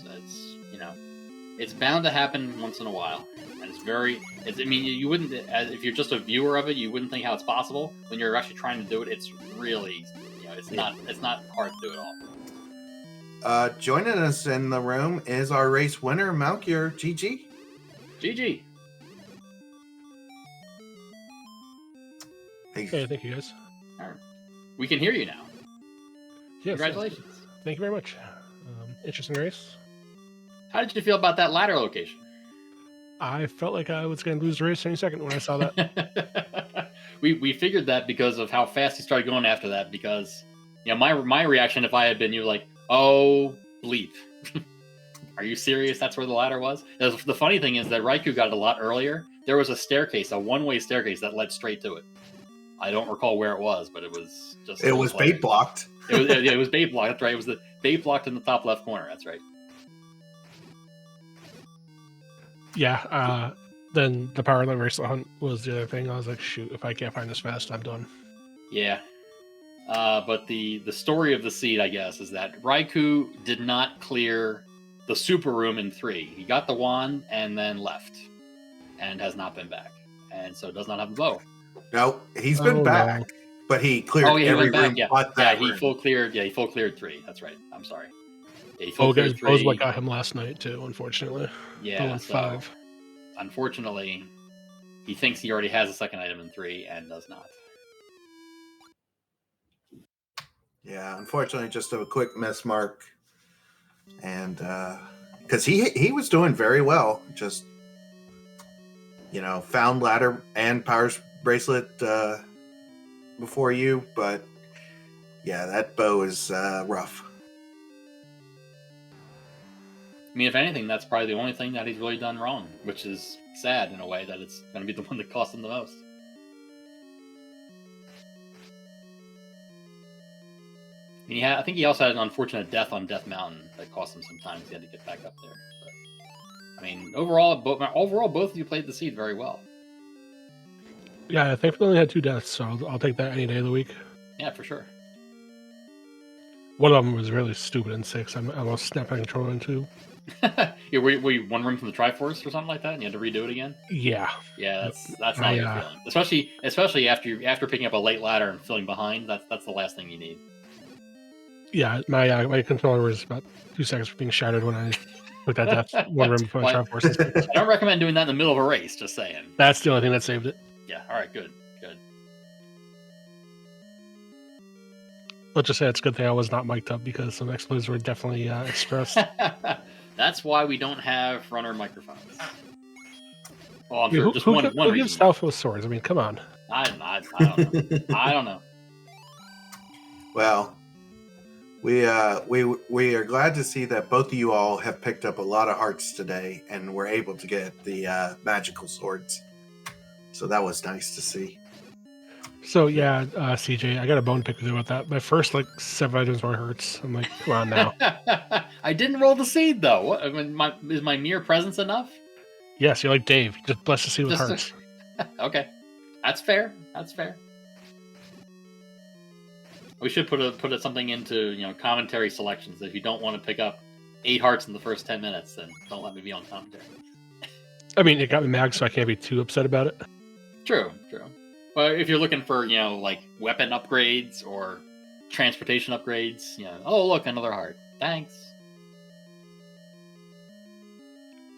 It's bound to happen once in a while, and I mean, you wouldn't, if you're just a viewer of it, you wouldn't think how it's possible. When you're actually trying to do it, it's really, it's not hard to do at all. Joining us in the room is our race winner, Malkier. GG. GG. Hey, thank you guys. All right. We can hear you now. Yes, Congratulations. Yes. Thank you very much. Interesting race. How did you feel about that ladder location? I felt like I was going to lose the race any second when I saw that. we figured that because of how fast he started going after that. Because my reaction, if I had been you, like, oh bleep, are you serious? That's where the ladder was. The funny thing is that Raikou got it a lot earlier. There was a staircase, a one-way staircase that led straight to it. I don't recall where it was, but it was just. It was bait blocked. It was bait blocked. That's right. It was the bait blocked in the top left corner. That's right. Yeah, then the power line race hunt was the other thing. I was like, shoot, if I can't find this fast, I'm done. Yeah. But the story of the seed, I guess, is that Raikou did not clear the super room in 3. He got the wand and then left, and has not been back, and so does not have a bow. No, he's been back, no. But he cleared every room. Yeah, he full cleared 3. That's right. I'm sorry. Yeah, he full cleared 3. That was what got him last night too, unfortunately. Yeah, so 5. Unfortunately, he thinks he already has a second item in 3 and does not. Yeah, unfortunately, just a quick miss mark, and because he was doing very well, just found ladder and powers bracelet before you, but yeah, that bow is rough. I mean, if anything, that's probably the only thing that he's really done wrong, which is sad in a way that it's going to be the one that cost him the most. I mean, I think he also had an unfortunate death on Death Mountain that cost him some time. He had to get back up there. But, I mean, overall, both of you played the seed very well. Yeah, I think we only had 2 deaths, so I'll take that any day of the week. Yeah, for sure. One of them was really stupid in 6. I almost snapped my controller in 2. Yeah, were you one room from the Triforce or something like that, and you had to redo it again? Yeah. Yeah, that's not a good feeling. Especially after picking up a late ladder and feeling behind. That's the last thing you need. Yeah, my controller was about 2 seconds from being shattered when I took that death one room before the Triforce. I don't recommend doing that in the middle of a race. Just saying. That's the only thing that saved it. Yeah. All right. Good. Let's just say it's a good thing I was not mic'd up because some exploits were definitely expressed. That's why we don't have runner microphones. Well, I'm sure just one who gives South with swords? I mean, come on. I don't know. I don't know. Well, we are glad to see that both of you all have picked up a lot of hearts today and were able to get the magical swords. So that was nice to see. So yeah, CJ, I got a bone to pick with you about that. My first 7 items were hurts. I'm like, come on now. I didn't roll the seed though. What? I mean, is my mere presence enough? Yes, you're like Dave. Just bless the seed with hearts. Okay, that's fair. We should put something into commentary selections. If you don't want to pick up 8 hearts in the first 10 minutes, then don't let me be on commentary. I mean, it got me mad, so I can't be too upset about it. True. Well, if you're looking for, like weapon upgrades or transportation upgrades, oh look, another heart. Thanks.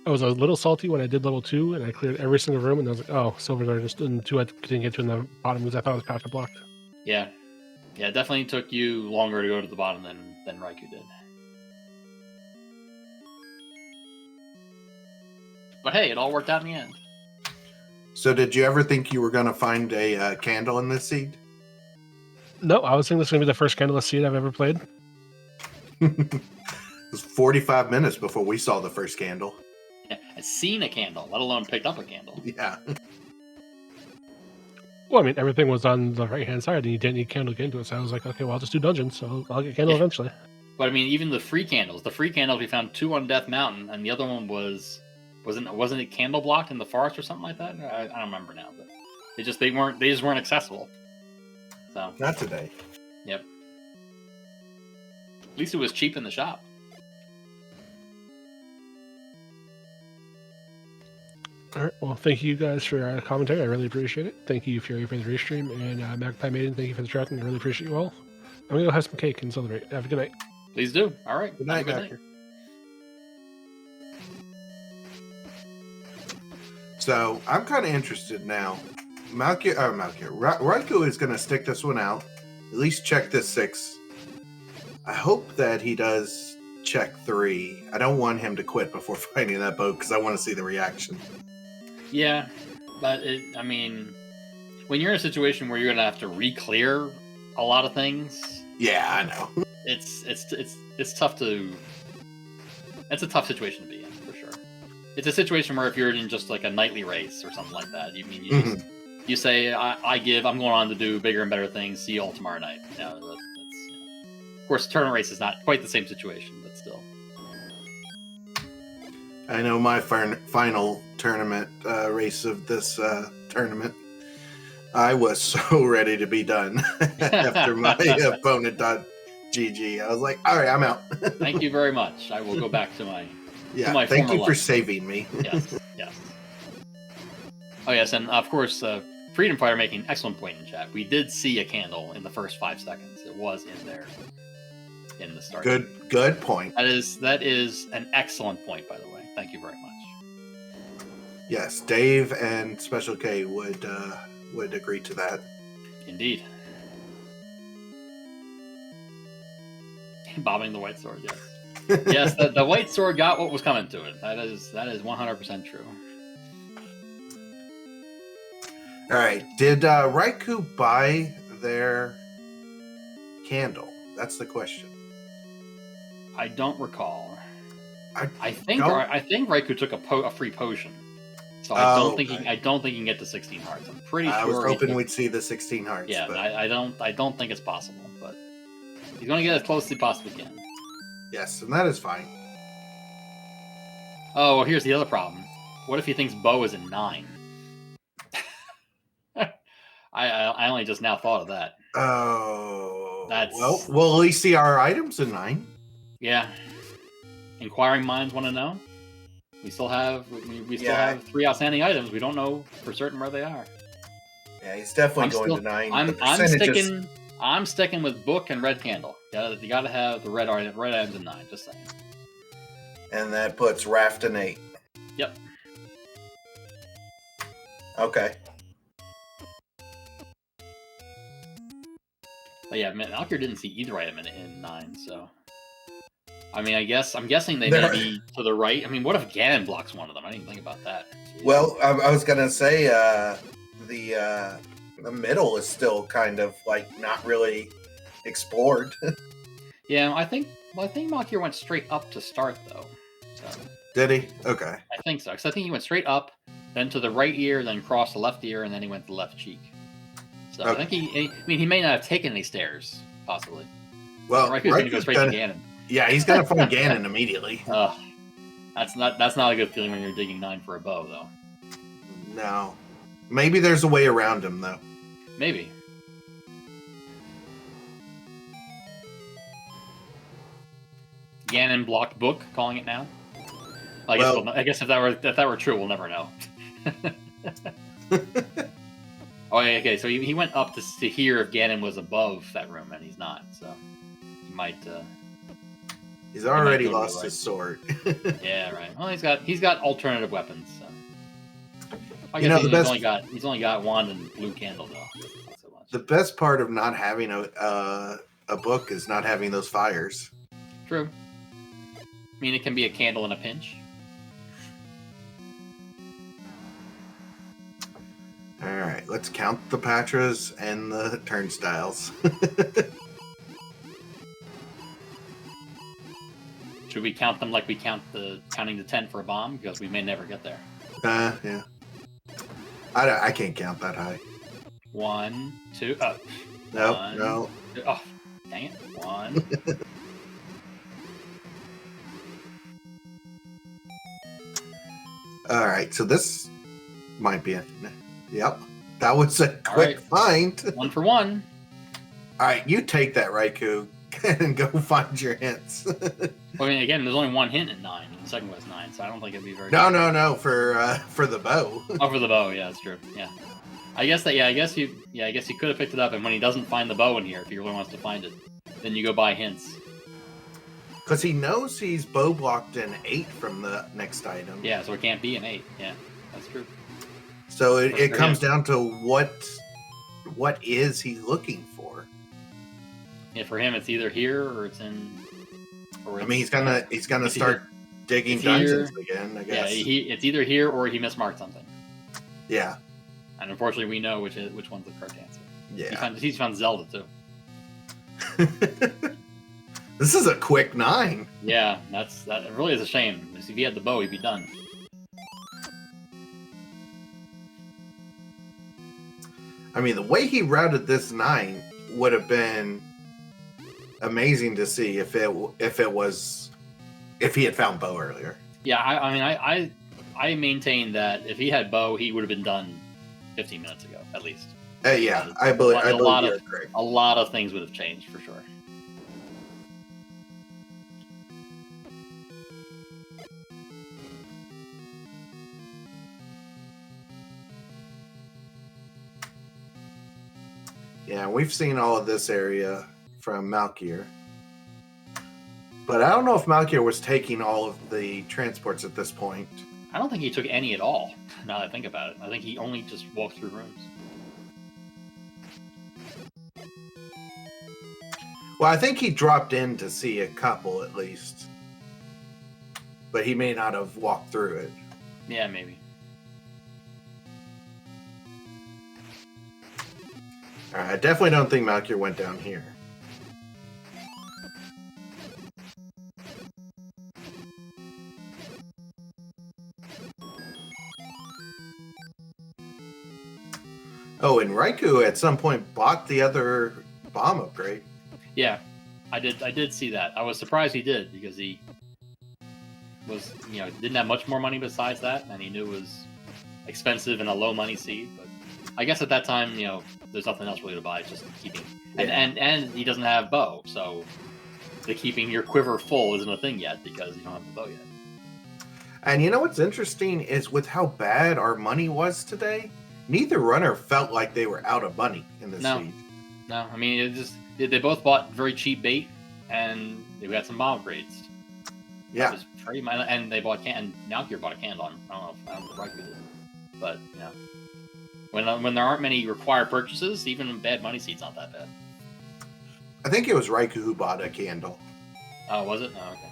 I was a little salty when I did level 2 and I cleared every single room, and I was like, oh, silvers are just in 2. I didn't get to in the bottom because I thought it was path blocked. Yeah. Yeah, it definitely took you longer to go to the bottom than Raikou did. But hey, it all worked out in the end. So did you ever think you were going to find a candle in this seed? No, I was thinking this was going to be the first candleless seed I've ever played. It was 45 minutes before we saw the first candle. Yeah, I've seen a candle, let alone picked up a candle. Yeah. Well, I mean, everything was on the right-hand side, and you didn't need candle to get into it, so I was like, okay, well, I'll just do dungeons, so I'll get candle eventually. But I mean, even the free candles. The free candles, we found 2 on Death Mountain, and the other one wasn't it candle blocked in the forest or something like that? I don't remember now, but they just weren't accessible. So Not today. Yep. At least it was cheap in the shop. All right, well, thank you guys for your commentary. I really appreciate it. Thank you, Fury, for the restream, and Magpie Maiden, thank you for the tracking. I really appreciate you all. I'm going to go have some cake and celebrate. Have a good night. Please do. All right. Good night, Have a Doctor. So I'm kind of interested now. Raikou is going to stick this one out. At least check this 6. I hope that he does check 3. I don't want him to quit before fighting that boat because I want to see the reaction. Yeah, but I mean, when you're in a situation where you're going to have to re-clear a lot of things, Yeah, I know. it's tough to. It's a tough situation to be in for sure. It's a situation where if you're in just like a nightly race or something like that, you say I'm going on to do bigger and better things. See you all tomorrow night. Of course, tournament race is not quite the same situation, but still. I know my final tournament race of this tournament. I was so ready to be done after my opponent .gg. I was like, all right, I'm out. Thank you very much. I will go back to my thank you former for life. saving me. Yes. Oh yes, and of course, Freedom Fighter making an excellent point in chat. We did see a candle in the first 5 seconds. It was in there in the start. Good point. That is an excellent point, by the way. Thank you very much. Yes, Dave and Special K would agree to that. Indeed. Bobbing the white sword, yes. Yes, the white sword got what was coming to it. That is 100% true. All right. Did Raikou buy their candle? That's the question. I don't recall. I think Raikou took a free potion. So I don't think he can get to 16 hearts. I'm pretty sure. I was hoping we'd see the 16 hearts. Yeah, but... I don't think it's possible, but he's going to get as close as he possibly can. Yes, and that is fine. Oh, well, here's the other problem. What if he thinks Bo is in 9? I only just now thought of that. Oh, that's well. At least see our items in 9. Yeah. Inquiring minds want to know. We still have 3 outstanding items. We don't know for certain where they are. Yeah, he's definitely going to 9. I'm sticking with book and red candle. You gotta have the red items in 9. Just saying. And that puts Raft in 8. Yep. Okay. But yeah, Malkier didn't see either item in 9, so. I mean, I'm guessing they may be to the right. I mean, what if Ganon blocks one of them? I didn't even think about that. Jeez. Well, I was gonna say the middle is still kind of like not really explored. Yeah, I think Malkier went straight up to start though. So. Did he? Okay. I think so, because I think he went straight up, then to the right ear, then crossed the left ear, and then he went to the left cheek. So okay. I think he may not have taken any stairs, possibly. Well, Raikou's going to go straight to Ganon. Yeah, he's going to find Ganon immediately. That's not a good feeling when you're digging 9 for a bow, though. No. Maybe there's a way around him, though. Maybe. Ganon blocked book, calling it now. I guess if that were true, we'll never know. Oh, yeah, okay. So he went up to hear if Ganon was above that room, and he's not. So he might. He's already go to the lost right. his sword. Yeah, right. Well, he's got alternative weapons. So. I You guess know, he's only got wand and blue candle though. Not so much. The best part of not having a book is not having those fires. True. I mean, it can be a candle in a pinch. All right, let's count the Patras and the turnstiles. Should we count them like we counting the 10 for a bomb? Because we may never get there. Yeah. I can't count that high. 1, 2. Oh. Nope, 1, no. 2, oh, dang it. 1. All right, so this might be it. Yep, that was a quick find. 1 for 1. All right, you take that, Raikou, and go find your hints. Well, I mean, again, there's only one hint at 9, and the second was 9, so I don't think it'd be very. No, for the bow. Oh, for the bow, yeah, that's true. Yeah, I guess you could have picked it up, and when he doesn't find the bow in here, if he really wants to find it, then you go buy hints. Because he knows he's bow blocked in 8 from the next item. Yeah, so it can't be an 8. Yeah, that's true. So it comes down to what is he looking for? Yeah, for him, it's either here or it's in. Or I mean, he's gonna start digging dungeons again. I guess. Yeah, it's either here or he mismarked something. Yeah. And unfortunately, we know which one's the correct answer. Yeah. He's found Zelda too. This is a quick 9. Yeah, that really is a shame. If he had the bow, he'd be done. I mean, the way he routed this 9 would have been amazing to see if he had found bow earlier. Yeah, I maintain that if he had bow, he would have been done 15 minutes ago at least. Yeah, I believe you're correct. A lot of things would have changed for sure. Yeah, we've seen all of this area from Malkier. But I don't know if Malkier was taking all of the transports at this point. I don't think he took any at all, now that I think about it. I think he only just walked through rooms. Well, I think he dropped in to see a couple at least. But he may not have walked through it. Yeah, maybe. Alright, I definitely don't think Malkier went down here. Oh, and Raikou at some point bought the other bomb upgrade. Yeah, I did see that. I was surprised he did because he was, didn't have much more money besides that, and he knew it was expensive and a low money seed. But I guess at that time, there's nothing else really to buy. It's just keeping, and he doesn't have bow, so the keeping your quiver full isn't a thing yet because you don't have the bow yet. And you know what's interesting is with how bad our money was today, neither runner felt like they were out of money in this seed. No, I mean they both bought very cheap bait, and they got some bomb upgrades. Yeah, that was pretty much, and they bought Malkier bought a candle. I don't know if Raikou did, but when there aren't many required purchases, even bad money seed's not that bad. I think it was Raikou who bought a candle. Oh, was it? Oh, okay.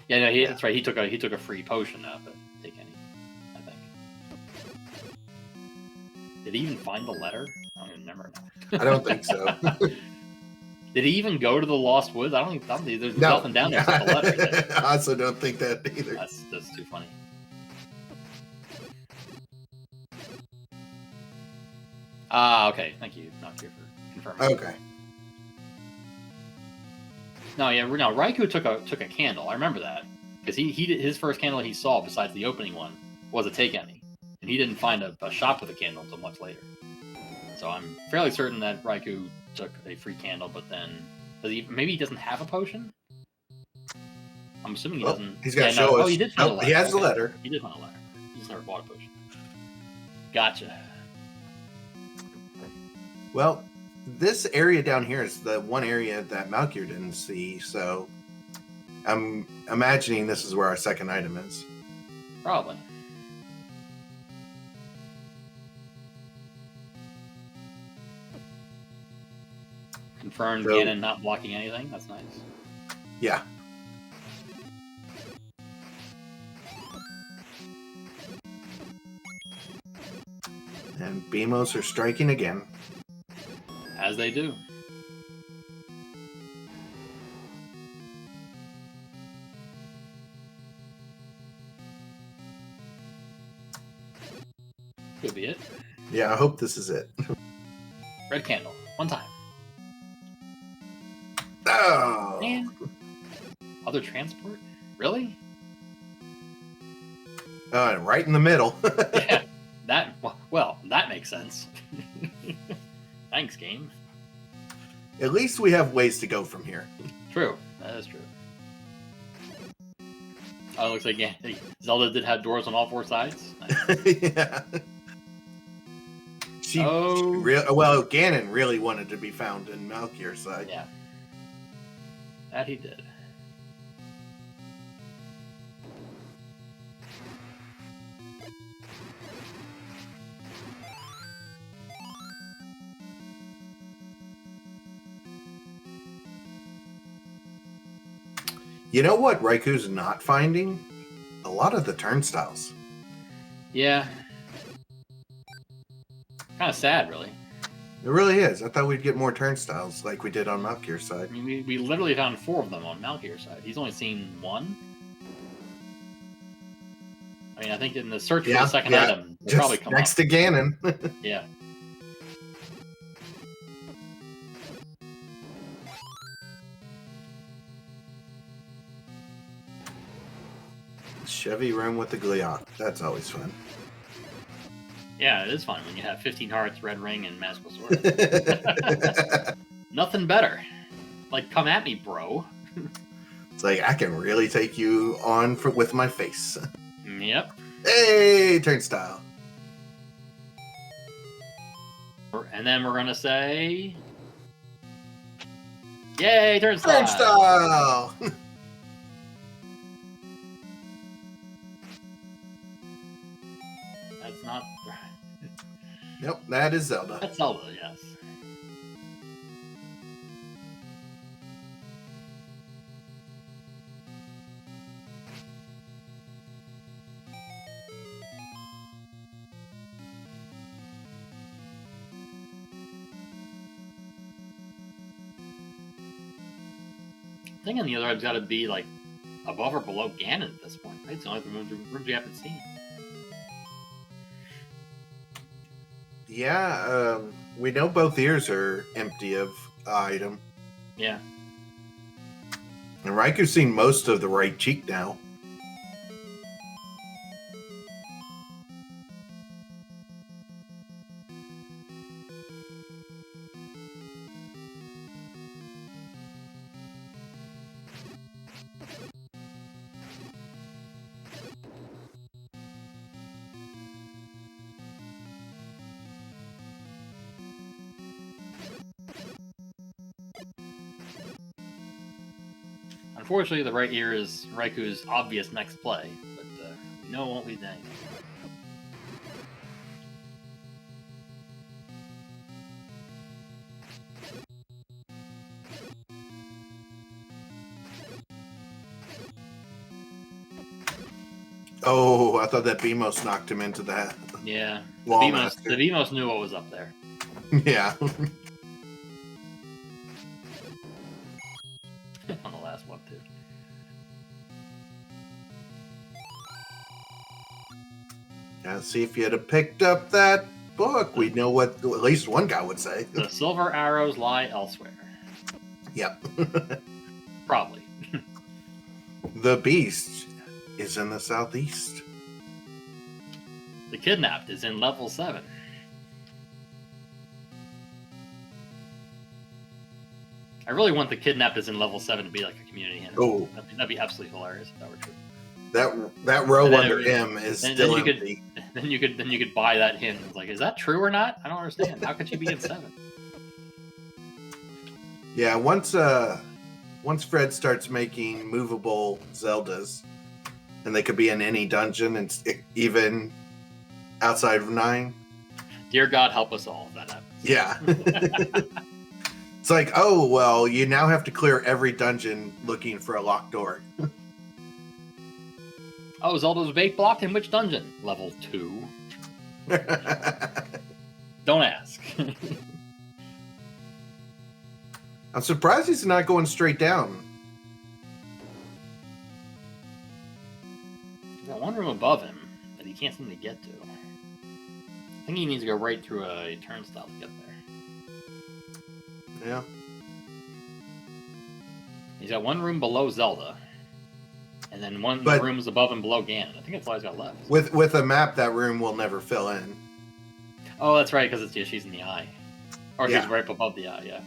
Yeah, no, that's right. He took a free potion out, but take any, I think. Did he even find the letter? I don't even remember now. I don't think so. Did he even go to the Lost Woods? I don't think there's nothing down there except the letter. I also don't think that either. That's too funny. Okay. Thank you, Malkier, for confirming. Okay. No, Raikou took a candle. I remember that because he did his first candle he saw besides the opening one was a take any, and he didn't find a shop with a candle until much later. So I'm fairly certain that Raikou took a free candle, but then maybe he doesn't have a potion. I'm assuming he doesn't. He's got to show us. Oh, he did find a letter. He has the letter. He did find a letter. He just never bought a potion. Gotcha. Well, this area down here is the one area that Malkier didn't see, so I'm imagining this is where our second item is. Probably. Confirmed So- Ganon not blocking anything. That's nice. Yeah. And Beamos are striking again. As they do. Could be it. Yeah, I hope this is it. Red candle. One time. Oh! Man. Other transport? Really? Right in the middle. Yeah. Well, that makes sense. Thanks, game. At least we have ways to go from here. True. That is true. Oh, it looks like Zelda did have doors on all four sides. Nice. Yeah. Oh. Well, Ganon really wanted to be found in Malkier's side. Yeah. That he did. You know what Raikou's not finding? A lot of the turnstiles. Yeah. Kind of sad, really. It really is. I thought we'd get more turnstiles like we did on Malkier's side. I mean, we literally found 4 of them on Malkier's side. He's only seen 1. I mean, I think in the search for the second item, they'll probably come next up. to Ganon. Yeah. Chevy rim with the Gliok. That's always fun. Yeah, it is fun when you have 15 hearts, red ring, and magical sword. Nothing better. Like, come at me, bro. It's like, I can really take you on with my face. Yep. Hey, turnstile. And then we're gonna say, "Yay, turnstile!" Turnstile! That's not. Yep, that is Zelda. That's Zelda, yes. I think on the other side's got to be like above or below Ganon at this point. Right? It's the only rooms we haven't seen. Yeah, we know both ears are empty of item. Yeah. And Raikou's seen most of the right cheek now. Unfortunately, the right ear is Raikou's obvious next play, but we know it won't lead to anything. Oh, I thought that Beamos knocked him into that. Yeah, the Wall Beamos master. knew what was up there. Yeah. On the last one, too. Now, see if you had picked up that book, we'd know what at least one guy would say. The silver arrows lie elsewhere. Yep. Probably. The beast is in the southeast. The kidnapped is in level 7. I really want the kidnapped is in level 7 to be like a community hint. Oh. That'd be absolutely hilarious if that were true. That row And then under it- him is then still you empty. Then you could buy that hint. It's like, is that true or not? I don't understand. How could she be in 7? Yeah, once Fred starts making movable Zeldas, and they could be in any dungeon and even outside of 9. Dear God, help us all if that happens. Yeah. It's like, oh, well, you now have to clear every dungeon looking for a locked door. Oh, Zelda's bait blocked in which dungeon? Level 2. Don't ask. I'm surprised he's not going straight down. There's got one room above him that he can't seem to get to. I think he needs to go right through a turnstile to get there. Yeah. He's got one room below Zelda, and then one But- rooms above and below Ganon. I think that's all he's got left. With a map, that room will never fill in. Oh, that's right, because she's in the eye. Or Yeah. she's right above the eye, yeah.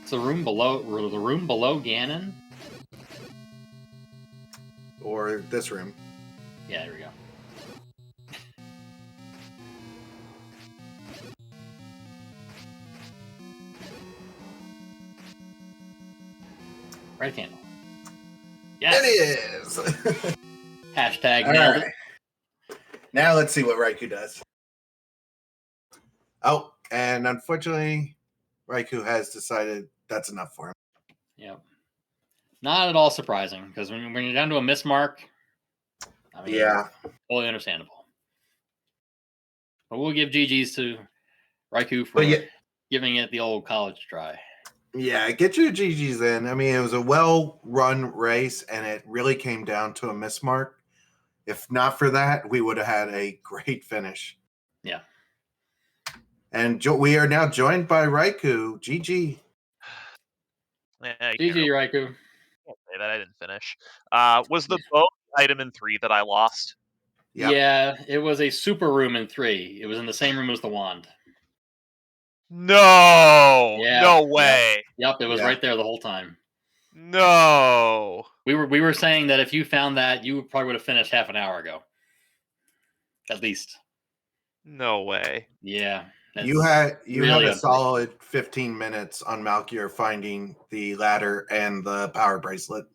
It's the room below Ganon? Or this room. Yeah, here we go. Red candle. Yes! It is! Hashtag All nailed right. it. Now let's see what Raikou does. Oh, and unfortunately, Raikou has decided that's enough for him. Yep. Not at all surprising, because when you're down to a miss mark, I mean, Yeah. totally understandable. But we'll give GG's to Raikou for giving it the old college try. Yeah, get your GG's in. I mean, it was a well-run race, and it really came down to a miss mark. If not for that, we would have had a great finish. Yeah. And we are now joined by Raikou. GG. Yeah, GG, Raikou. Can't say that I didn't finish. Was the bow item in 3 that I lost? Yep. Yeah, it was a super room in 3. It was in the same room as the wand. No, Yeah, no way. Yep, it was Yeah. right there the whole time. No. We were saying that if you found that, you probably would have finished half an hour ago. At least. No way. Yeah. You had really a solid 15 minutes on Malkier finding the ladder and the power bracelet.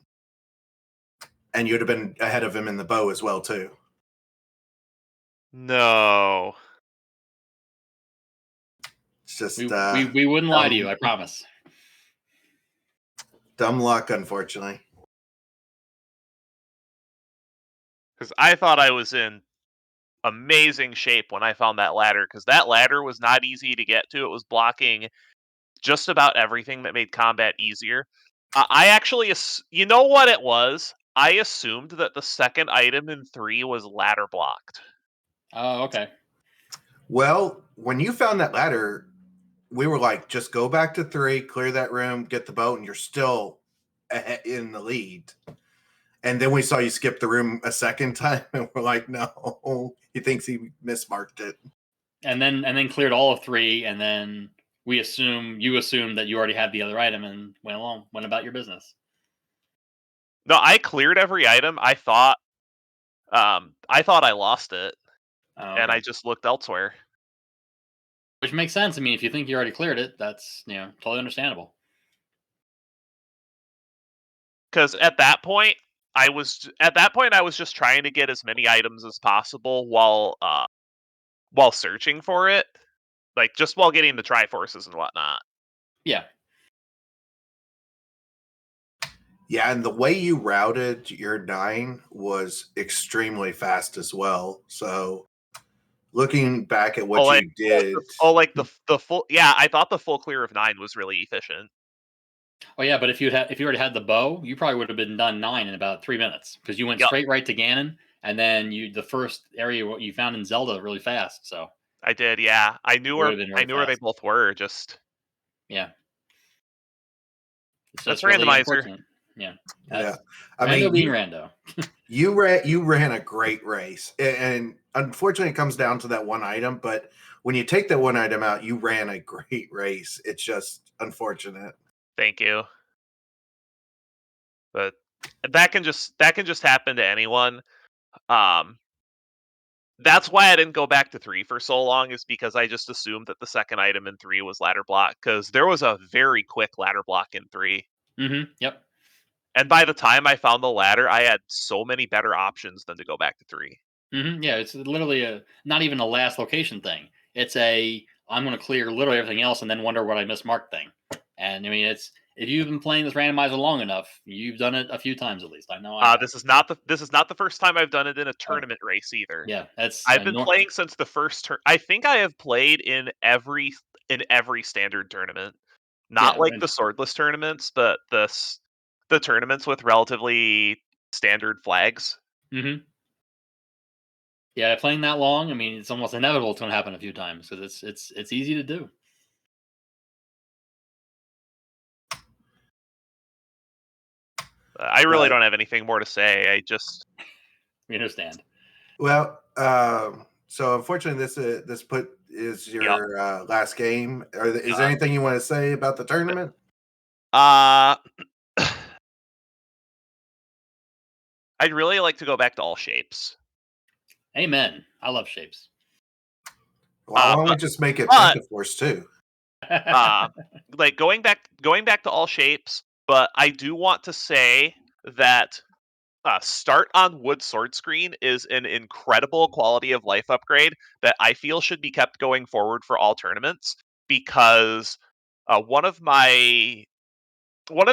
And you'd have been ahead of him in the bow as well, too. No. It's just we wouldn't lie to you, I promise. Dumb luck, unfortunately. Because I thought I was in amazing shape when I found that ladder, because that ladder was not easy to get to. It was blocking just about everything that made combat easier. I actually, you know what it was? I assumed that the second item in 3 was ladder blocked. Oh, okay. Well, when you found that ladder, we were like, just go back to 3, clear that room, get the boat, and you're still in the lead. And then we saw you skip the room a second time, and we're like, no, he thinks he mismarked it. And then cleared all of 3, and then you assumed that you already had the other item and went about your business. No, I cleared every item. I thought I lost it, and I just looked elsewhere. Which makes sense. I mean, if you think you already cleared it, that's totally understandable. Because at that point, I was just trying to get as many items as possible while searching for it, like just while getting the Triforces and whatnot. Yeah. Yeah, and the way you routed your 9 was extremely fast as well. So, looking back at what you did, the full, yeah, I thought the full clear of 9 was really efficient. Oh yeah, but if you already had the bow, you probably would have been done 9 in about 3 minutes, because you went straight right to Ganon, and then the first area what you found in Zelda really fast. So I did, yeah. I knew where they both were. Just yeah. That's really randomizer. Yeah. Yeah. I mean, being rando. you ran a great race, and unfortunately, it comes down to that one item. But when you take that one item out, you ran a great race. It's just unfortunate. Thank you. But that can just happen to anyone. That's why I didn't go back to 3 for so long, is because I just assumed that the second item in 3 was ladder block, because there was a very quick ladder block in 3. Yep. And by the time I found the ladder, I had so many better options than to go back to 3. Yeah, it's literally not even a last location thing. It's I'm going to clear literally everything else and then wonder what I mismarked thing. And I mean, if you've been playing this randomizer long enough, you've done it a few times at least. I know I have. This is not the first time I've done it in a tournament race either. Yeah, that's I've been playing since the first turn. I think I have played in every standard tournament, not like the swordless tournaments, but the tournaments with relatively standard flags. Yeah, playing that long, I mean, it's almost inevitable it's going to happen a few times because it's easy to do. I really don't have anything more to say. I just we understand. Well, so unfortunately, this is your last game. Is there anything you want to say about the tournament? I'd really like to go back to all shapes. Amen. I love shapes. Well, why don't we just make it Pentaforce too? Like going back to all shapes, but I do want to say that start on wood sword screen is an incredible quality of life upgrade that I feel should be kept going forward for all tournaments, because one of the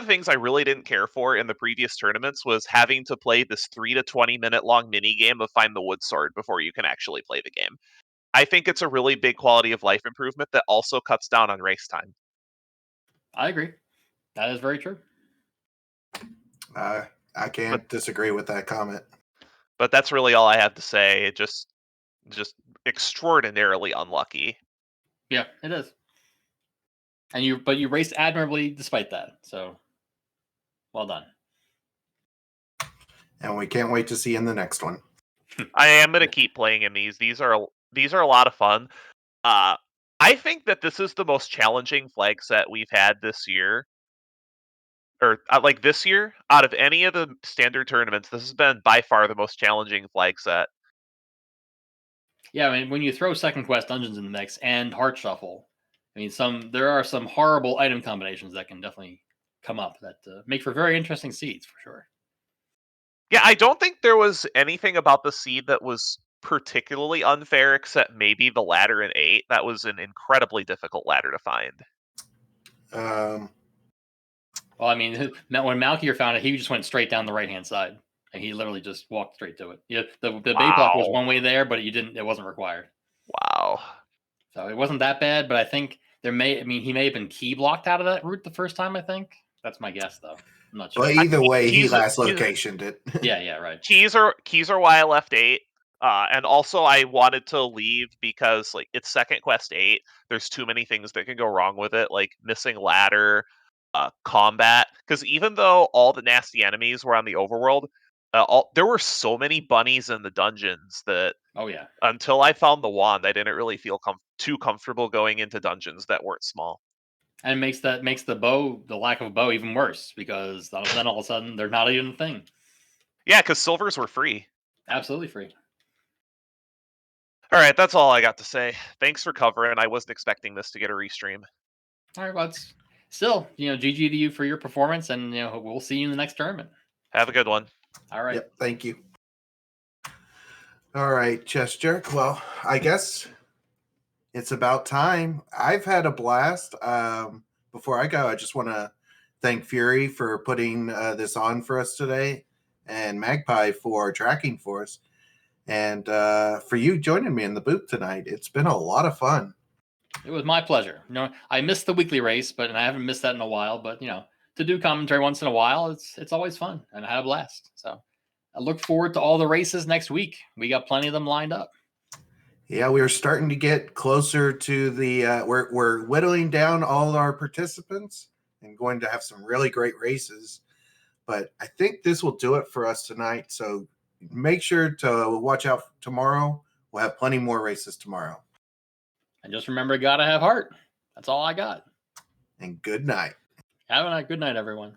things I really didn't care for in the previous tournaments was having to play this 3 to 20 minute long mini game of find the wood sword before you can actually play the game. I think it's a really big quality of life improvement that also cuts down on race time. I agree. That is very true. I can't disagree with that comment. But that's really all I have to say. It just extraordinarily unlucky. Yeah, it is. And you raced admirably despite that. So well done. And we can't wait to see you in the next one. I am going to keep playing in these. These are a lot of fun. I think that this is the most challenging flag set we've had this year. Or like this year, out of any of the standard tournaments, this has been by far the most challenging flag set. Yeah, I mean, when you throw Second Quest Dungeons in the mix and Heart Shuffle, I mean, there are some horrible item combinations that can definitely come up that make for very interesting seeds for sure. Yeah, I don't think there was anything about the seed that was particularly unfair, except maybe the ladder in 8. That was an incredibly difficult ladder to find. Well, I mean, when Malkier found it, he just went straight down the right-hand side, and he literally just walked straight to it. Yeah, the bait block was one way there, but it wasn't required. Wow. So it wasn't that bad, but I think he may have been key blocked out of that route the first time, I think. That's my guess, though. I'm not sure. Well, either way, he last locationed it. Yeah, right. Keys are why I left 8. And also I wanted to leave because like it's Second Quest 8. There's too many things that can go wrong with it, like missing ladder, combat. Because even though all the nasty enemies were on the overworld, there were so many bunnies in the dungeons that until I found the wand, I didn't really feel too comfortable going into dungeons that weren't small. And makes the lack of bow even worse, because then all of a sudden they're not even a thing. Yeah, because silvers were free. Absolutely free. All right, that's all I got to say. Thanks for covering. I wasn't expecting this to get a restream. All right, well, it's still, GG to you for your performance, and we'll see you in the next tournament. Have a good one. All right. Yep, thank you. All right, Chess Jerk. Well, I guess it's about time. I've had a blast. Before I go, I just want to thank Fury for putting this on for us today, and Magpie for tracking for us, and for you joining me in the booth tonight. It's been a lot of fun. It was my pleasure. I missed the weekly race, and I haven't missed that in a while. But to do commentary once in a while, it's always fun, and I had a blast. So I look forward to all the races next week. We got plenty of them lined up. Yeah, we are starting to get closer to the. We're whittling down all our participants and going to have some really great races. But I think this will do it for us tonight. So make sure to watch out tomorrow. We'll have plenty more races tomorrow. And just remember, gotta have heart. That's all I got. And good night. Have a good night, everyone.